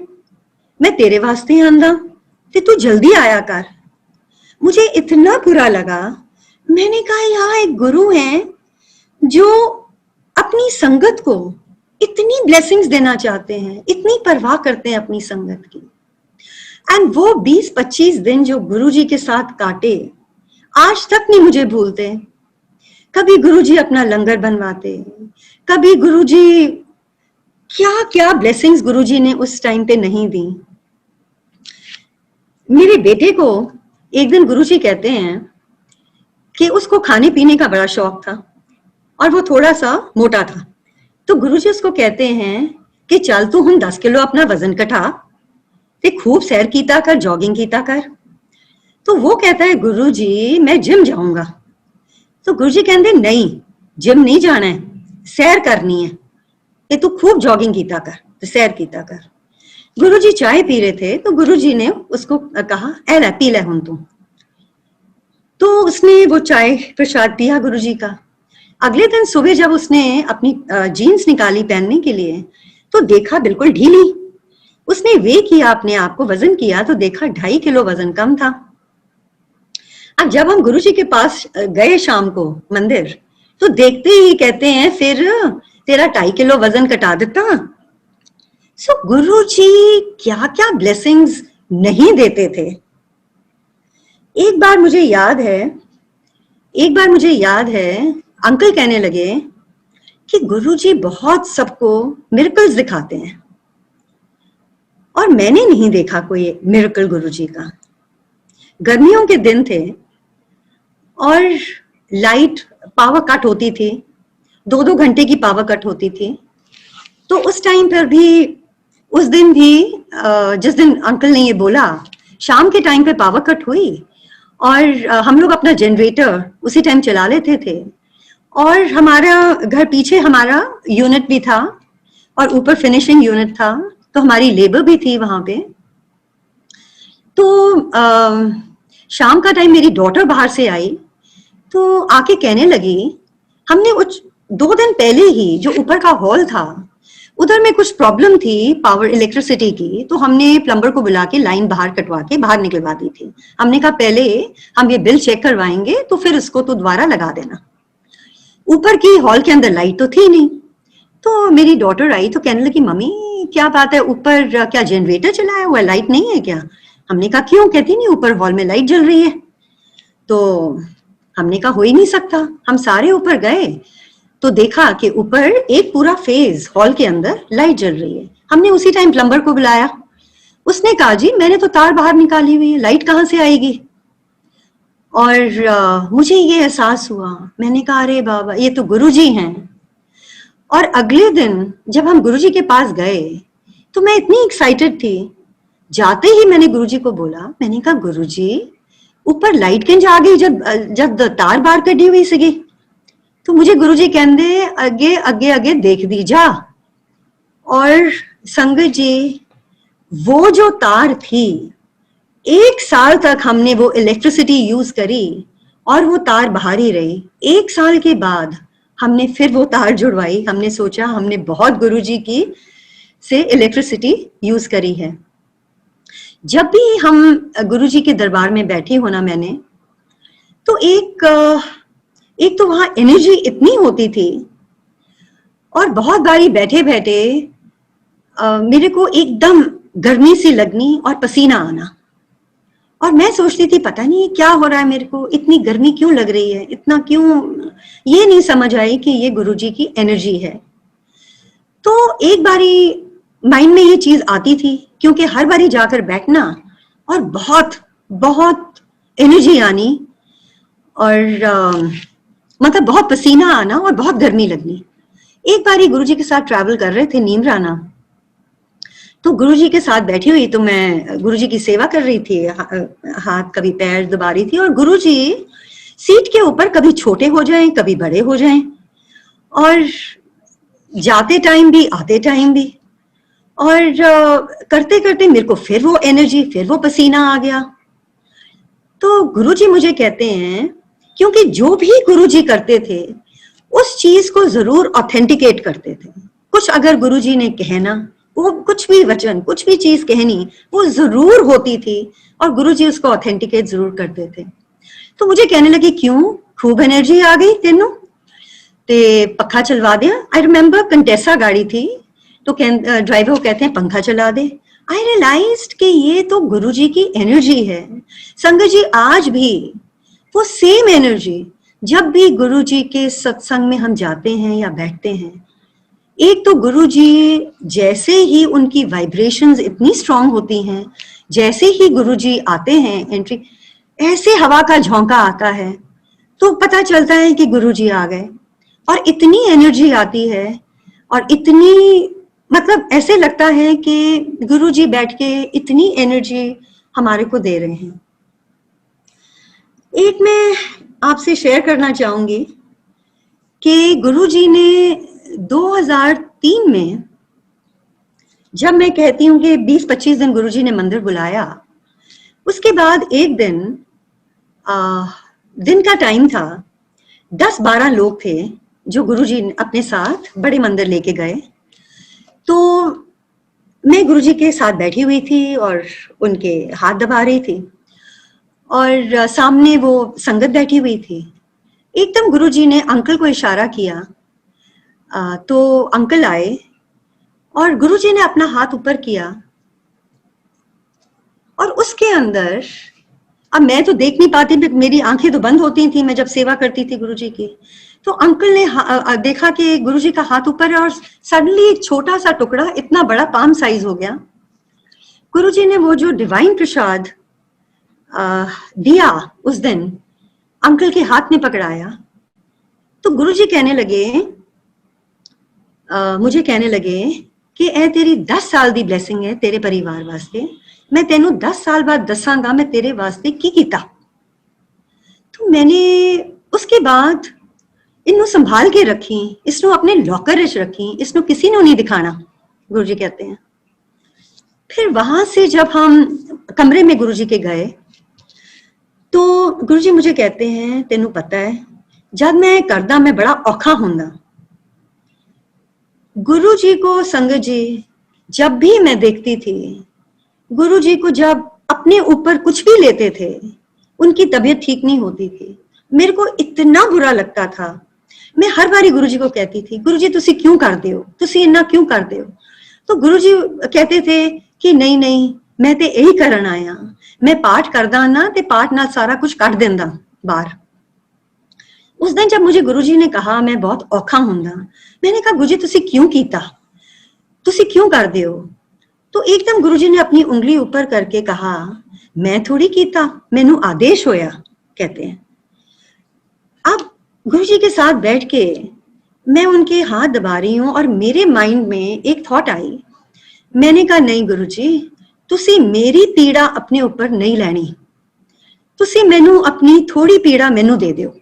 [SPEAKER 2] मैं तेरे वास्ते आंदा ते तू जल्दी आया कर। मुझे इतना बुरा लगा, मैंने कहा यहाँ एक गुरु हैं जो अपनी संगत को इतनी ब्लेसिंग्स देना चाहते हैं, इतनी परवाह करते हैं अपनी संगत की, एंड वो 20-25 दिन जो गुरुजी के साथ काटे आज तक नहीं मुझे भूलते। कभी गुरुजी अपना लंगर बनवाते, कभी गुरुजी क्या क्या ब्लेसिंग्स गुरुजी ने उस टाइम पे नहीं दी। मेरे बेटे को एक दिन गुरुजी कहते हैं कि उसको खाने पीने का बड़ा शौक था और वो थोड़ा सा मोटा था, तो गुरुजी उसको कहते हैं कि चल तू हम 10 किलो अपना वजन घटा ते खूब सैर कीता कर, जॉगिंग कीता कर। तो वो कहता है गुरुजी मैं जिम जाऊंगा। तो गुरुजी कहते नहीं, जिम नहीं जाना है, सैर करनी है, ते तू खूब जॉगिंग कीता कर, ते सैर कीता कर। गुरुजी चाय पी रहे थे तो गुरुजी ने उसको कहा ए ले पी ले हुन तू। तो उसने वो चाय प्रसाद पिया गुरुजी का। अगले दिन सुबह जब उसने अपनी जीन्स निकाली पहनने के लिए तो देखा बिल्कुल ढीली। उसने वे किया, अपने आप को वजन किया तो देखा 2.5 किलो वजन कम था। अब जब हम गुरुजी के पास गए शाम को मंदिर तो देखते ही कहते हैं फिर तेरा 2.5 किलो वजन घटा देता। सो गुरुजी क्या क्या ब्लेसिंग्स नहीं देते थे। एक बार मुझे याद है अंकल कहने लगे कि गुरुजी बहुत सबको मिरेकल्स दिखाते हैं और मैंने नहीं देखा कोई मिरेकल गुरुजी का। गर्मियों के दिन थे और लाइट पावर कट होती थी, 2-2 घंटे की पावर कट होती थी। तो उस टाइम पर भी, उस दिन भी जिस दिन अंकल ने ये बोला, शाम के टाइम पे पावर कट हुई और हम लोग अपना जनरेटर उसी टाइम चला लेते थे और हमारा घर पीछे हमारा यूनिट भी था और ऊपर फिनिशिंग यूनिट था, तो हमारी लेबर भी थी वहां पे। तो शाम का टाइम मेरी डॉटर बाहर से आई तो आके कहने लगी, हमने 2 दिन पहले ही जो ऊपर का हॉल था उधर में कुछ प्रॉब्लम थी पावर इलेक्ट्रिसिटी की, तो हमने प्लम्बर को बुला के लाइन बाहर कटवा के बाहर निकलवा दी थी। हमने कहा पहले हम ये बिल चेक करवाएंगे तो फिर इसको तो दोबारा लगा देना। ऊपर की हॉल के अंदर लाइट तो थी नहीं। तो मेरी डॉटर आई तो कहने लगी, मम्मी क्या बात है, ऊपर क्या जनरेटर चलाया हुआ है, लाइट नहीं है क्या? हमने कहा क्यों? कहती नहीं ऊपर हॉल में लाइट जल रही है। तो हमने कहा हो ही नहीं सकता। हम सारे ऊपर गए तो देखा कि ऊपर एक पूरा फेज हॉल के अंदर लाइट जल रही है। हमने उसी टाइम प्लम्बर को बुलाया। उसने कहा जी मैंने तो तार बाहर निकाली हुई है, लाइट कहाँ से आएगी? और मुझे ये एहसास हुआ, मैंने कहा अरे बाबा ये तो गुरुजी हैं। और अगले दिन जब हम गुरुजी के पास गए तो मैं इतनी एक्साइटेड थी, जाते ही मैंने गुरुजी को बोला, मैंने कहा गुरुजी ऊपर लाइट किंज आ गई जब तार बाहर कटी हुई सीगी? तो मुझे गुरुजी कहते अगे अगे अगे देख दी जा। और संगत जी वो जो तार थी, 1 साल तक हमने वो इलेक्ट्रिसिटी यूज करी और वो तार बाहर ही रही। 1 साल के बाद हमने फिर वो तार जुड़वाई। हमने सोचा हमने बहुत गुरुजी की से इलेक्ट्रिसिटी यूज करी है। जब भी हम गुरुजी के दरबार में बैठी होना मैंने, तो एक तो वहां एनर्जी इतनी होती थी और बहुत बारी बैठे बैठे मेरे को एकदम गर्मी सी लगनी और पसीना आना। और मैं सोचती थी पता नहीं क्या हो रहा है, मेरे को इतनी गर्मी क्यों लग रही है, इतना क्यों, ये नहीं समझ आई कि ये गुरुजी की एनर्जी है। तो एक बारी माइंड में ये चीज आती थी, क्योंकि हर बारी जाकर बैठना और बहुत बहुत एनर्जी आनी और मतलब बहुत पसीना आना और बहुत गर्मी लगनी। एक बारी गुरुजी के साथ ट्रैवल कर रहे थे नीमराना, तो गुरुजी के साथ बैठी हुई तो मैं गुरुजी की सेवा कर रही थी, हाथ कभी पैर दबा रही थी। और गुरुजी सीट के ऊपर कभी छोटे हो जाएं कभी बड़े हो जाएं, और जाते टाइम भी आते टाइम भी, और करते करते मेरे को फिर वो एनर्जी, फिर वो पसीना आ गया। तो गुरुजी मुझे कहते हैं, क्योंकि जो भी गुरुजी करते थे उस चीज को जरूर ऑथेंटिकेट करते थे। कुछ अगर गुरुजी ने कहना, वो कुछ भी वचन, कुछ भी चीज कहनी, वो जरूर होती थी और गुरुजी उसको ऑथेंटिकेट जरूर करते थे। तो मुझे कहने लगी क्यों, खूब एनर्जी आ गई तेनू ते पखा चलवा दिया। आई रिमेम्बर कंटेसा गाड़ी थी, तो ड्राइवर को कहते हैं पंखा चला दे। आई रियलाइज्ड कि ये तो गुरुजी की एनर्जी है। संगत जी आज भी वो सेम एनर्जी, जब भी गुरुजी के सत्संग में हम जाते हैं या बैठते हैं, एक तो गुरुजी जैसे ही उनकी वाइब्रेशंस इतनी स्ट्रांग होती हैं, जैसे ही गुरुजी आते हैं एंट्री, ऐसे हवा का झोंका आता है तो पता चलता है कि गुरुजी आ गए। और इतनी एनर्जी आती है और इतनी, मतलब ऐसे लगता है कि गुरुजी बैठ के इतनी एनर्जी हमारे को दे रहे हैं। एक मैं आपसे शेयर करना चाहूंगी कि गुरुजी ने 2003 में जब मैं कहती हूँ कि 20-25 दिन गुरुजी ने मंदिर बुलाया, उसके बाद एक दिन दिन का टाइम था, 10-12 लोग थे जो गुरुजी अपने साथ बड़े मंदिर लेके गए। तो मैं गुरुजी के साथ बैठी हुई थी और उनके हाथ दबा रही थी और सामने वो संगत बैठी हुई थी। एकदम गुरुजी ने अंकल को इशारा किया, तो अंकल आए और गुरुजी ने अपना हाथ ऊपर किया और उसके अंदर, अब मैं तो देख नहीं पाती, मेरी आंखें तो बंद होती थी मैं जब सेवा करती थी गुरुजी की। तो अंकल ने देखा कि गुरुजी का हाथ ऊपर है और सडनली एक छोटा सा टुकड़ा इतना बड़ा पाम साइज हो गया। गुरुजी ने वो जो डिवाइन प्रसाद दिया उस दिन अंकल के हाथ में पकड़ाया। तो गुरुजी कहने लगे, मुझे कहने लगे कि ए तेरी 10 साल दी ब्लेसिंग है तेरे परिवार वास्ते, मैं तेनू 10 साल बाद दसांगा मैं तेरे वास्ते की कीता। तो मैंने उसके बाद इन्नू संभाल के रखी, इसनू अपने लॉकर विच रखी, इसनू किसी ने नहीं दिखाना, गुरुजी कहते हैं। फिर वहां से जब हम कमरे में गुरुजी के गए तो गुरुजी मुझे कहते हैं, तेनू पता है जब मैं करदा मैं बड़ा औखा हुंदा। गुरुजी को संगत जी जब भी मैं देखती थी, गुरुजी को जब अपने ऊपर कुछ भी लेते थे, उनकी तबीयत ठीक नहीं होती थी, मेरे को इतना बुरा लगता था। मैं हर बारी गुरुजी को कहती थी, गुरुजी तुसी क्यों करते हो, तुसी इन्ना क्यों करते हो। तो गुरुजी कहते थे कि नहीं नहीं मैं ते यही करन आया, मैं पाठ करदा ना ते पाठ नाल सारा कुछ कट देंदा बाहर। उस दिन जब मुझे गुरुजी ने कहा मैं बहुत औखा हुंदा, मैंने कहा गुरुजी तुसी क्यों कीता, तुसी क्यों करदे हो। तो एकदम गुरुजी ने अपनी उंगली ऊपर करके कहा, मैं थोड़ी कीता, मैनू आदेश होया, कहते हैं। अब गुरुजी के साथ बैठ के मैं उनके हाथ दबा रही हूं और मेरे माइंड में एक थॉट आई। मैंने कहा नहीं गुरुजी, तुसी मेरी पीड़ा अपने ऊपर नहीं लेनी, तुसी मैनू अपनी थोड़ी पीड़ा मैनू दे दो।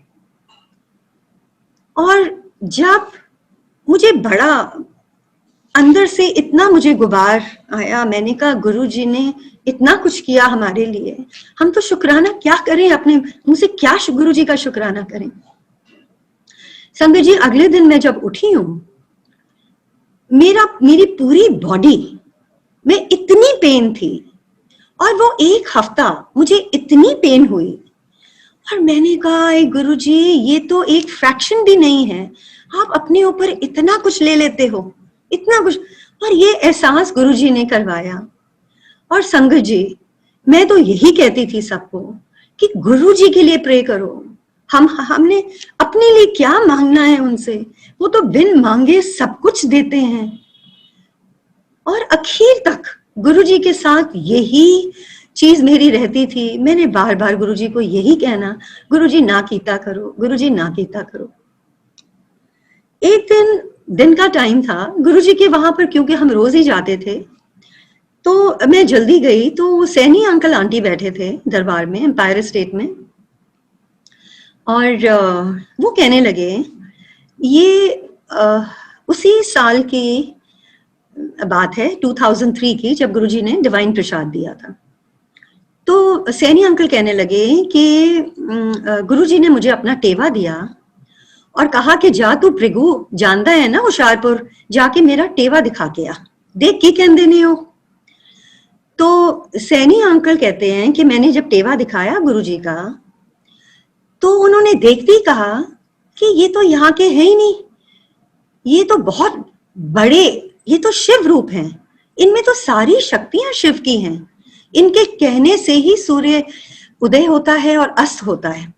[SPEAKER 2] और जब मुझे बड़ा अंदर से इतना मुझे गुबार आया, मैंने कहा गुरुजी ने इतना कुछ किया हमारे लिए, हम तो शुक्राना क्या करें, अपने मुझसे क्या गुरुजी का शुक्राना करें। संगत जी अगले दिन मैं जब उठी हूं, मेरी पूरी बॉडी में इतनी पेन थी और वो एक हफ्ता मुझे इतनी पेन हुई और मैंने कहा गुरुजी ये तो एक फ्रैक्शन भी नहीं है, आप अपने ऊपर इतना कुछ ले लेते हो, इतना कुछ। और ये एहसास गुरुजी ने करवाया। और संगत जी मैं तो यही कहती थी सबको कि गुरुजी के लिए प्रे करो। हमने अपने लिए क्या मांगना है उनसे, वो तो बिन मांगे सब कुछ देते हैं। और आखिर तक गुरुजी के साथ यही चीज मेरी रहती थी, मैंने बार बार गुरुजी को यही कहना, गुरुजी ना कीता करो, गुरुजी ना कीता करो। एक दिन का टाइम था गुरुजी के वहां पर, क्योंकि हम रोज ही जाते थे, तो मैं जल्दी गई तो सैनी अंकल आंटी बैठे थे दरबार में एम्पायर स्टेट में। और वो कहने लगे, ये उसी साल की बात है 2003 की, जब गुरुजी ने डिवाइन प्रसाद दिया था। तो सैनी अंकल कहने लगे कि गुरुजी ने मुझे अपना टेवा दिया और कहा कि जा तू भृगु जानदा है ना हुशियारपुर, जाके मेरा टेवा दिखा के आ, देख की कहंदे ने हो। तो सैनी अंकल कहते हैं कि मैंने जब टेवा दिखाया गुरुजी का, तो उन्होंने देखते ही कहा कि ये तो यहाँ के है ही नहीं, ये तो बहुत बड़े, ये तो शिव रूप हैं, इनमें तो सारी शक्तियां शिव की हैं, इनके कहने से ही सूर्य उदय होता है और अस्त होता है।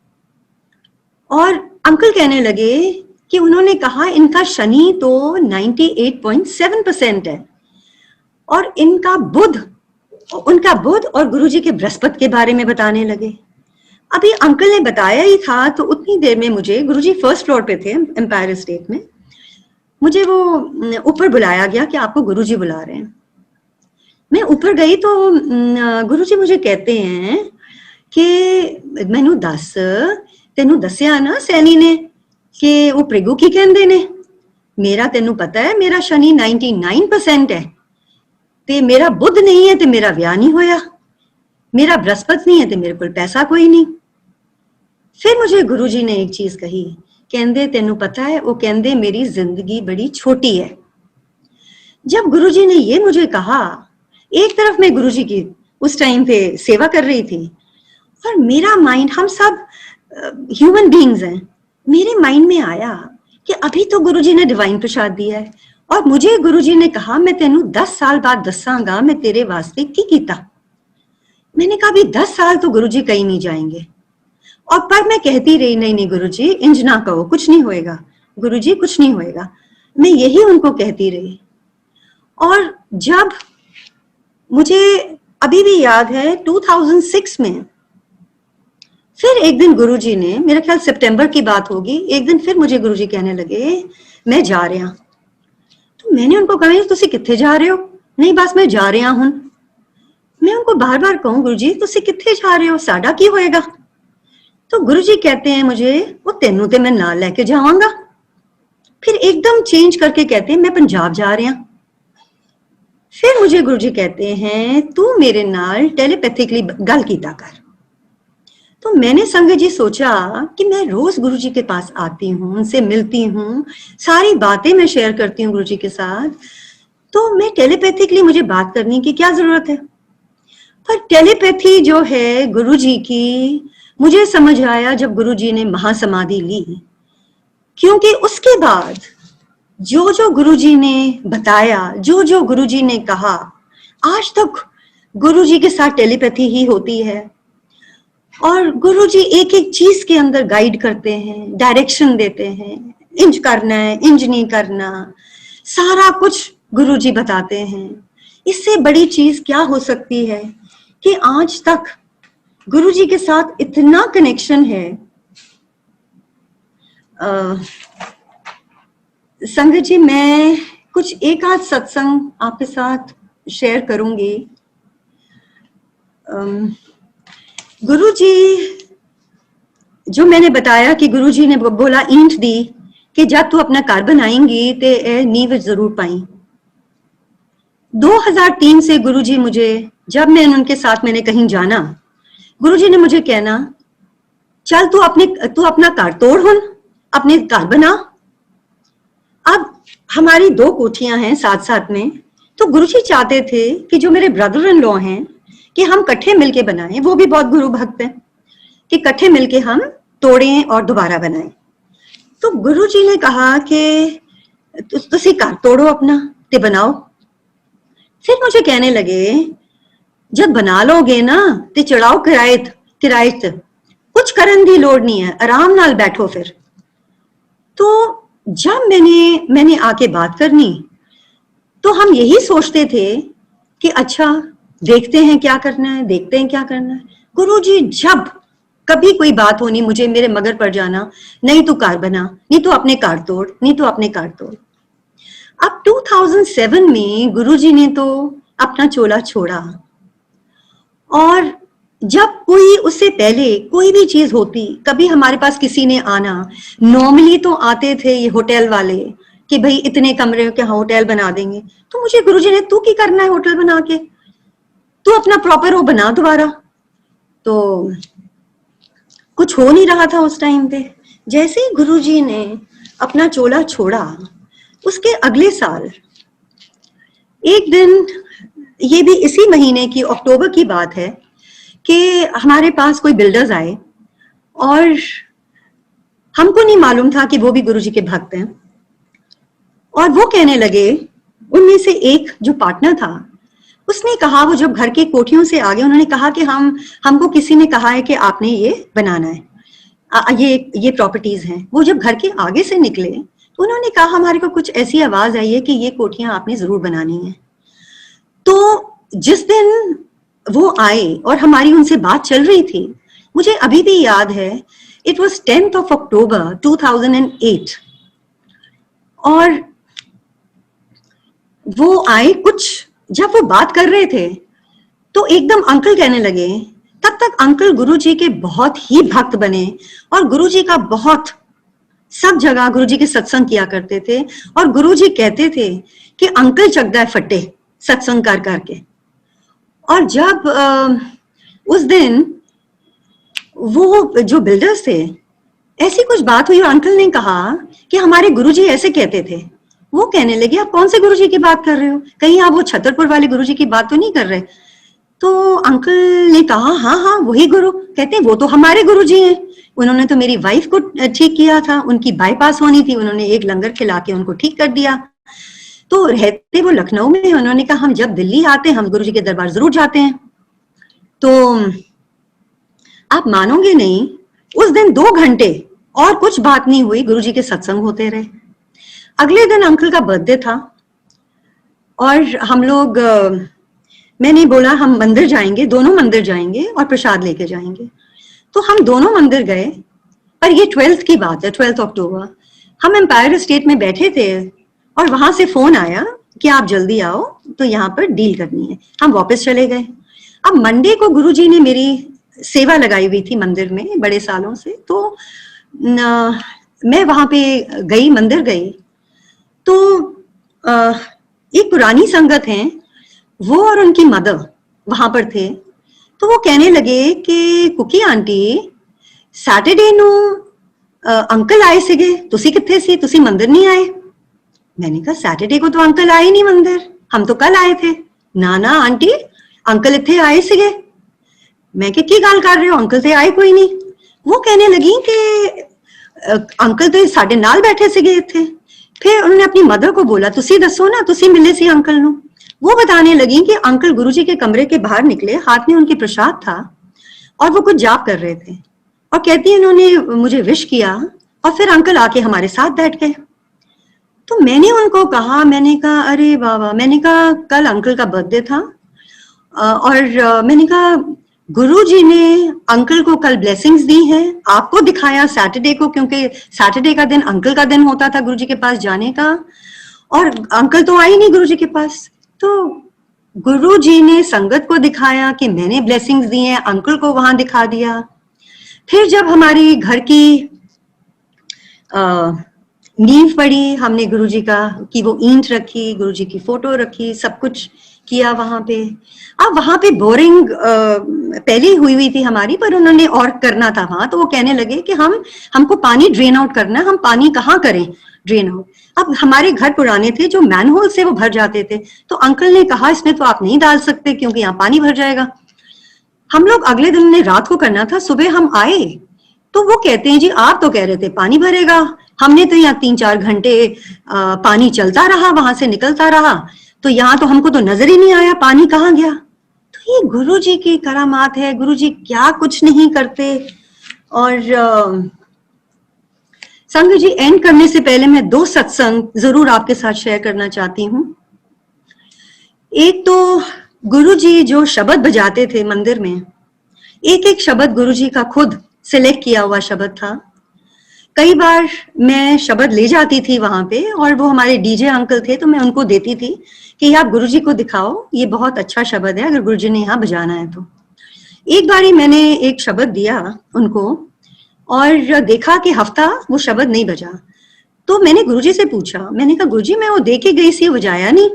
[SPEAKER 2] और अंकल कहने लगे कि उन्होंने कहा इनका शनि तो 98.7% है और उनका बुध और गुरुजी के बृहस्पति के बारे में बताने लगे। अभी अंकल ने बताया ही था तो उतनी देर में मुझे, गुरुजी फर्स्ट फ्लोर पे थे एम्पायर स्टेट में, मुझे वो ऊपर बुलाया गया कि आपको गुरुजी बुला रहे हैं। मैं ऊपर गई तो गुरुजी मुझे कहते हैं कि मैनू दस, तेनू दसिया ना सैनी ने कि वो भृगु की कहंदे ने, मेरा तेनू पता है मेरा शनि 99% है। ते मेरा बुध नहीं है ते मेरा विआह नहीं होया, मेरा बृहस्पति नहीं है ते मेरे को पैसा कोई नहीं। फिर मुझे गुरुजी ने एक चीज कही, कहंदे तेनू पता है, वो कहंदे मेरी जिंदगी बड़ी छोटी है। जब गुरुजी ने ये मुझे कहा, एक तरफ मैं गुरुजी की उस टाइम पे सेवा कर रही थी और मेरा माइंड, हम सब ह्यूमन बीइंग्स हैं, मेरे माइंड में आया कि अभी तो गुरुजी ने डिवाइन प्रसाद दिया है और मुझे गुरुजी ने कहा मैं तेनू 10 साल बाद दसांगा मैं तेरे वास्ते की कीता। मैंने कहा अभी 10 साल तो गुरुजी कहीं नहीं जाएंगे, और पर मैं कहती रही नहीं नहीं गुरुजी इंज ना कहो, कुछ नहीं होएगा गुरुजी, कुछ नहीं होएगा। मैं यही उनको कहती रही। और जब मुझे अभी भी याद है 2006 में फिर एक दिन गुरुजी ने, मेरा ख्याल सितंबर की बात होगी, एक दिन फिर मुझे गुरुजी कहने लगे मैं जा रहा। तो मैंने उनको कहा तुसी किथे जा रहे हो? नहीं बस मैं जा रहा हूं। मैं उनको बार बार कहूं गुरुजी तुसी किथे जा रहे हो, साडा की होएगा? तो गुरुजी कहते हैं मुझे वो तेनू ते मैं नाल लेके जावांगा। फिर एकदम चेंज करके कहते हैं मैं पंजाब जा रहा। फिर मुझे गुरुजी कहते हैं तू मेरे नाल टेलीपैथिकली गल कीता कर। तो मैंने संगत जी सोचा कि मैं रोज गुरुजी के पास आती हूँ, उनसे मिलती हूँ, सारी बातें मैं शेयर करती हूँ गुरुजी के साथ, तो मैं टेलीपैथिकली मुझे बात करने की क्या जरूरत है? पर टेलीपैथी जो है गुरुजी की, मुझे समझ आया जब गुरुजी ने महासमाधि ली, क्योंकि उसके बाद जो जो गुरुजी ने बताया, जो जो गुरुजी ने कहा, आज तक गुरुजी के साथ टेलीपैथी ही होती है। और गुरुजी एक एक चीज के अंदर गाइड करते हैं, डायरेक्शन देते हैं, इंज करना है, इंज नहीं करना, सारा कुछ गुरुजी बताते हैं। इससे बड़ी चीज क्या हो सकती है कि आज तक गुरुजी के साथ इतना कनेक्शन है। संगत जी मैं कुछ एक आध सत्संग आपके साथ शेयर करूंगी। गुरुजी जो मैंने बताया कि गुरुजी ने बोला ईंट दी कि जब तू अपना घर बनाएंगी ते नींव जरूर पाई। 2003 से गुरुजी मुझे, जब मैं उनके साथ मैंने कहीं जाना, गुरुजी ने मुझे कहना चल तू अपना घर तोड़, हुन अपने घर बना। अब हमारी 2 कोठियां हैं साथ साथ में, तो गुरुजी चाहते थे कि जो मेरे ब्रदर इन लॉ हैं कि हम इकट्ठे मिलके बनाएं, वो भी बहुत गुरु भक्त हैं, कि इकट्ठे मिलके हम तोड़ें और दोबारा बनाएं। तो गुरुजी ने कहा कि तुसी घर तोड़ो अपना ते बनाओ। फिर मुझे कहने लगे जब बना लोगे ना ते चढ़ाओ किरायत, कुछ करन दी लोड़ नहीं है, आराम नाल बैठो। फिर तो जब मैंने आके बात करनी, तो हम यही सोचते थे कि अच्छा देखते हैं क्या करना है, देखते हैं क्या करना है। गुरुजी जब कभी कोई बात होनी, मुझे मेरे मगर पड़ जाना, नहीं तू घर बना, नहीं तो अपने घर तोड़, नहीं तो अपने घर तोड़। अब 2007 में गुरुजी ने तो अपना चोला छोड़ा, और जब कोई, उससे पहले कोई भी चीज होती, कभी हमारे पास किसी ने आना, नॉर्मली तो आते थे ये होटल वाले कि भाई इतने कमरे के होटल बना देंगे। तो मुझे गुरुजी ने तू की करना है होटल बना के, तू अपना प्रॉपर वो बना दोबारा। तो कुछ हो नहीं रहा था उस टाइम पे। जैसे ही गुरुजी ने अपना चोला छोड़ा, उसके अगले साल एक दिन, ये भी इसी महीने की अक्टूबर की बात है, कि हमारे पास कोई बिल्डर्स आए और हमको नहीं मालूम था कि वो भी गुरुजी के भक्त हैं, और वो कहने लगे, उनमें से एक जो पार्टनर था उसने कहा, वो जब घर की कोठियों से आगे, उन्होंने कहा कि हमको किसी ने कहा है कि आपने ये बनाना है, ये प्रॉपर्टीज हैं। वो जब घर के आगे से निकले तो उन्होंने कहा हमारे को कुछ ऐसी आवाज आई है कि ये कोठियां आपने जरूर बनानी है। तो जिस दिन वो आए और हमारी उनसे बात चल रही थी, मुझे अभी भी याद है, it was 10th of October 2008, और वो आए, कुछ जब वो बात कर रहे थे तो एकदम अंकल कहने लगे। तब तक अंकल गुरुजी के बहुत ही भक्त बने, और गुरुजी का बहुत, सब जगह गुरुजी के सत्संग किया करते थे, और गुरुजी कहते थे कि अंकल चकदा है फटे, सत्संग कर करके। और जब उस दिन वो जो बिल्डर्स थे, ऐसी कुछ बात हुई और अंकल ने कहा कि हमारे गुरुजी ऐसे कहते थे। वो कहने लगे आप कौन से गुरुजी की बात कर रहे हो, कहीं आप वो छतरपुर वाले गुरुजी की बात तो नहीं कर रहे। तो अंकल ने कहा हाँ हाँ वही गुरु। कहते हैं वो तो हमारे गुरुजी हैं, उन्होंने तो मेरी वाइफ को ठीक किया था, उनकी बाईपास होनी थी, उन्होंने एक लंगर खिला के उनको ठीक कर दिया। तो रहते वो लखनऊ में, उन्होंने कहा हम जब दिल्ली आते हैं हम गुरुजी के दरबार जरूर जाते हैं। तो आप मानोगे नहीं, उस दिन 2 घंटे और कुछ बात नहीं हुई, गुरुजी के सत्संग होते रहे। अगले दिन अंकल का बर्थडे था और हम लोग मैंने बोला हम मंदिर जाएंगे, दोनों मंदिर जाएंगे और प्रसाद लेके जाएंगे। तो हम दोनों मंदिर गए, पर ये 12th की बात है, 12 अक्टूबर। हम एम्पायर स्टेट में बैठे थे और वहां से फोन आया कि आप जल्दी आओ, तो यहाँ पर डील करनी है। हम वापस चले गए। अब मंडे को गुरुजी ने मेरी सेवा लगाई हुई थी मंदिर में बड़े सालों से, तो मैं वहां पे गई, मंदिर गई। तो एक पुरानी संगत है, वो और उनकी मदर वहां पर थे। तो वो कहने लगे कि कुकी आंटी सैटरडे नु अंकल आए सिगे, तुसी कित्थे सी, तुसी मंदिर नहीं आए। मैंने कहा सैटरडे को तो अंकल आए नहीं मंदिर, हम तो कल आए थे। ना ना आंटी अंकल इत्थे आए सिगे। मैं की गल कर रहे हो, अंकल ते आए कोई नहीं। वो कहने लगी कि अंकल तो साडे नाल बैठे सिगे इत्थे। फिर उन्होंने अपनी मदर को बोला तुसी दसो ना, तुसी मिले सी अंकल नु। वो बताने लगी कि अंकल गुरुजी के कमरे के बाहर निकले, हाथ में उनके प्रसाद था और वो कुछ जाप कर रहे थे, और कहती है उन्होंने मुझे विश किया और फिर अंकल आके हमारे साथ बैठ गए। तो मैंने उनको कहा, मैंने कहा अरे बाबा, मैंने कहा कल अंकल का बर्थडे था और मैंने कहा गुरुजी ने अंकल को कल ब्लेसिंग्स दी हैं, आपको दिखाया सैटरडे को, क्योंकि सैटरडे का दिन अंकल का दिन होता था गुरुजी के पास जाने का, और अंकल तो आए नहीं गुरुजी के पास। तो गुरुजी ने संगत को दिखाया कि मैंने ब्लेसिंग्स दी हैं, अंकल को वहां दिखा दिया। फिर जब हमारी घर की नींव पड़ी, हमने गुरुजी की वो ईंट रखी, गुरुजी की फोटो रखी, सब कुछ किया वहां पे। अब वहां पे बोरिंग पहले हुई थी हमारी, पर उन्होंने और करना था वहां। तो वो कहने लगे कि हमको पानी ड्रेन आउट करना है, हम पानी कहाँ करें ड्रेन आउट। अब हमारे घर पुराने थे जो मैनहोल से वो भर जाते थे, तो अंकल ने कहा इसमें तो आप नहीं डाल सकते क्योंकि यहाँ पानी भर जाएगा। हम लोग अगले दिन ने रात को करना था, सुबह हम आए तो वो कहते हैं जी आप तो कह रहे थे पानी भरेगा, हमने तो यहाँ 3-4 घंटे पानी चलता रहा, वहां से निकलता रहा, तो यहाँ तो हमको तो नजर ही नहीं आया पानी कहाँ गया। तो ये गुरुजी की करामात है, गुरुजी क्या कुछ नहीं करते। और संग जी, एंड करने से पहले मैं 2 सत्संग जरूर आपके साथ शेयर करना चाहती हूँ। एक तो गुरुजी जो शब्द बजाते थे मंदिर में, एक एक शब्द गुरुजी का खुद सिलेक्ट किया हुआ शब्द था। कई बार मैं शब्द ले जाती थी वहां पे और वो हमारे डीजे अंकल थे, तो मैं उनको देती थी कि आप गुरुजी को दिखाओ, ये बहुत अच्छा शब्द है, अगर गुरुजी ने यहाँ बजाना है तो। एक बारी मैंने एक शब्द दिया उनको और देखा कि हफ्ता वो शब्द नहीं बजा। तो मैंने गुरुजी से पूछा, मैंने कहा गुरुजी मैं वो दे के गई सी, बजाया नहीं।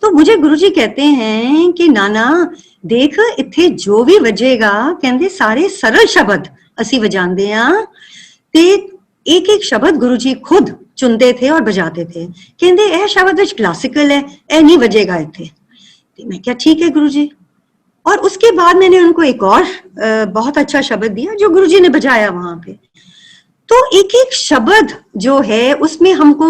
[SPEAKER 2] तो मुझे गुरुजी कहते हैं कि नाना देख इत्थे जो भी वजेगा, कहते सारे सरल शब्द असी वजांदे हैं, ते एक एक शब्द गुरुजी खुद चुनते थे और बजाते थे। कहते यह शब्द क्लासिकल है, यह नहीं वजेगा इत्थे। मैं क्या ठीक है गुरुजी। और उसके बाद मैंने उनको एक और बहुत अच्छा शब्द दिया जो गुरुजी ने बजाया वहां पे। तो एक एक शब्द जो है उसमें हमको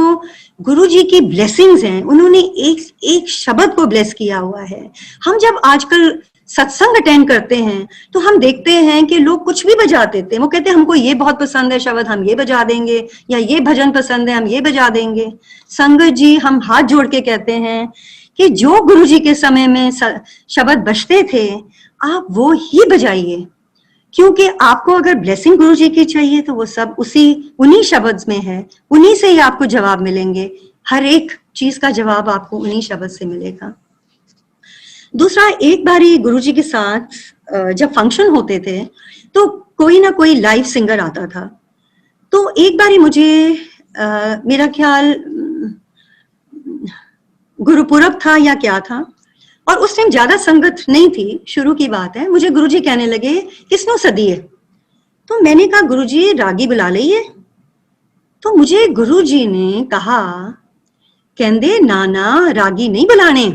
[SPEAKER 2] गुरुजी की ब्लेसिंग्स हैं, उन्होंने एक एक शब्द को ब्लेस किया हुआ है। हम जब आजकल सत्संग अटेंड करते हैं तो हम देखते हैं कि लोग कुछ भी बजाते थे, वो कहते हैं हमको ये बहुत पसंद है शब्द, हम ये बजा देंगे, या ये भजन पसंद है हम ये बजा देंगे। संगत जी, हम हाथ जोड़ के कहते हैं कि जो गुरुजी के समय में शब्द बजते थे आप वो ही बजाइए, क्योंकि आपको अगर ब्लेसिंग गुरुजी की चाहिए तो वो सब उन्हीं शब्द में है, उन्हीं से ही आपको जवाब मिलेंगे। हर एक चीज का जवाब आपको उन्हीं शब्द से मिलेगा। दूसरा, एक बारी गुरुजी के साथ जब फंक्शन होते थे तो कोई ना कोई लाइव सिंगर आता था। तो एक बारी मुझे मेरा ख्याल गुरुपुरब था या क्या था, और उस टाइम ज्यादा संगत नहीं थी, शुरू की बात है। मुझे गुरुजी कहने लगे किसनो सदी है, तो मैंने कहा गुरुजी रागी बुला लइए। तो मुझे गुरुजी ने कहा, कहंदे ना ना रागी नहीं बुलाने,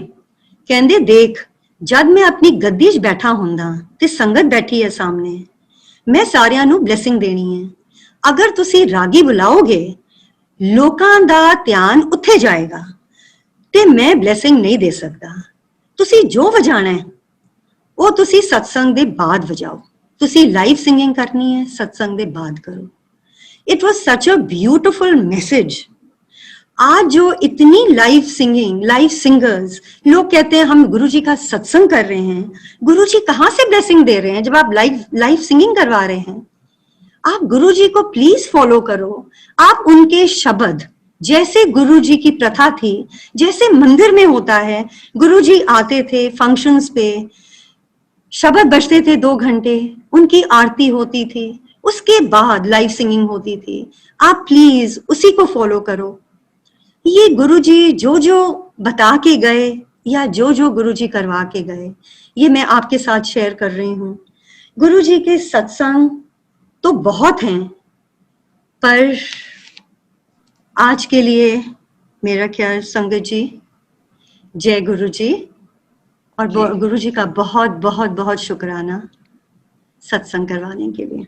[SPEAKER 2] कहंदे देख जद मैं अपनी गद्दी 'ਚ बैठा हुंदा ते संगत बैठी है सामने, मैं सारियां नू ब्लेसिंग देनी है। अगर तुसी रागी बुलाओगे लोकां दा ध्यान उत्थे जाएगा ते मैं ब्लेसिंग नहीं दे सकदा। तुसी जो वजाना है वो तुसी सत्संग दे बाद वजाओ, तुसी लाइव सिंगिंग करनी है सत्संग दे बाद करो। It was such a beautiful message. आज जो इतनी लाइव सिंगिंग, लाइव सिंगर्स, लोग कहते हैं हम गुरुजी का सत्संग कर रहे हैं, गुरुजी कहाँ से ब्लेसिंग दे रहे हैं जब आप लाइव सिंगिंग करवा रहे हैं। आप गुरुजी को प्लीज फॉलो करो, आप उनके शब्द, जैसे गुरुजी की प्रथा थी, जैसे मंदिर में होता है, गुरुजी आते थे फंक्शंस पे, शब्द बजते थे 2 घंटे, उनकी आरती होती थी, उसके बाद लाइव सिंगिंग होती थी। आप प्लीज उसी को फॉलो करो। ये गुरुजी जो जो बता के गए या जो जो गुरुजी करवा के गए, ये मैं आपके साथ शेयर कर रही हूँ। गुरुजी के सत्संग तो बहुत हैं, पर आज के लिए मेरा ख्याल संगत जी, जय गुरु जी, और गुरु जी का बहुत बहुत बहुत शुक्राना सत्संग करवाने के लिए।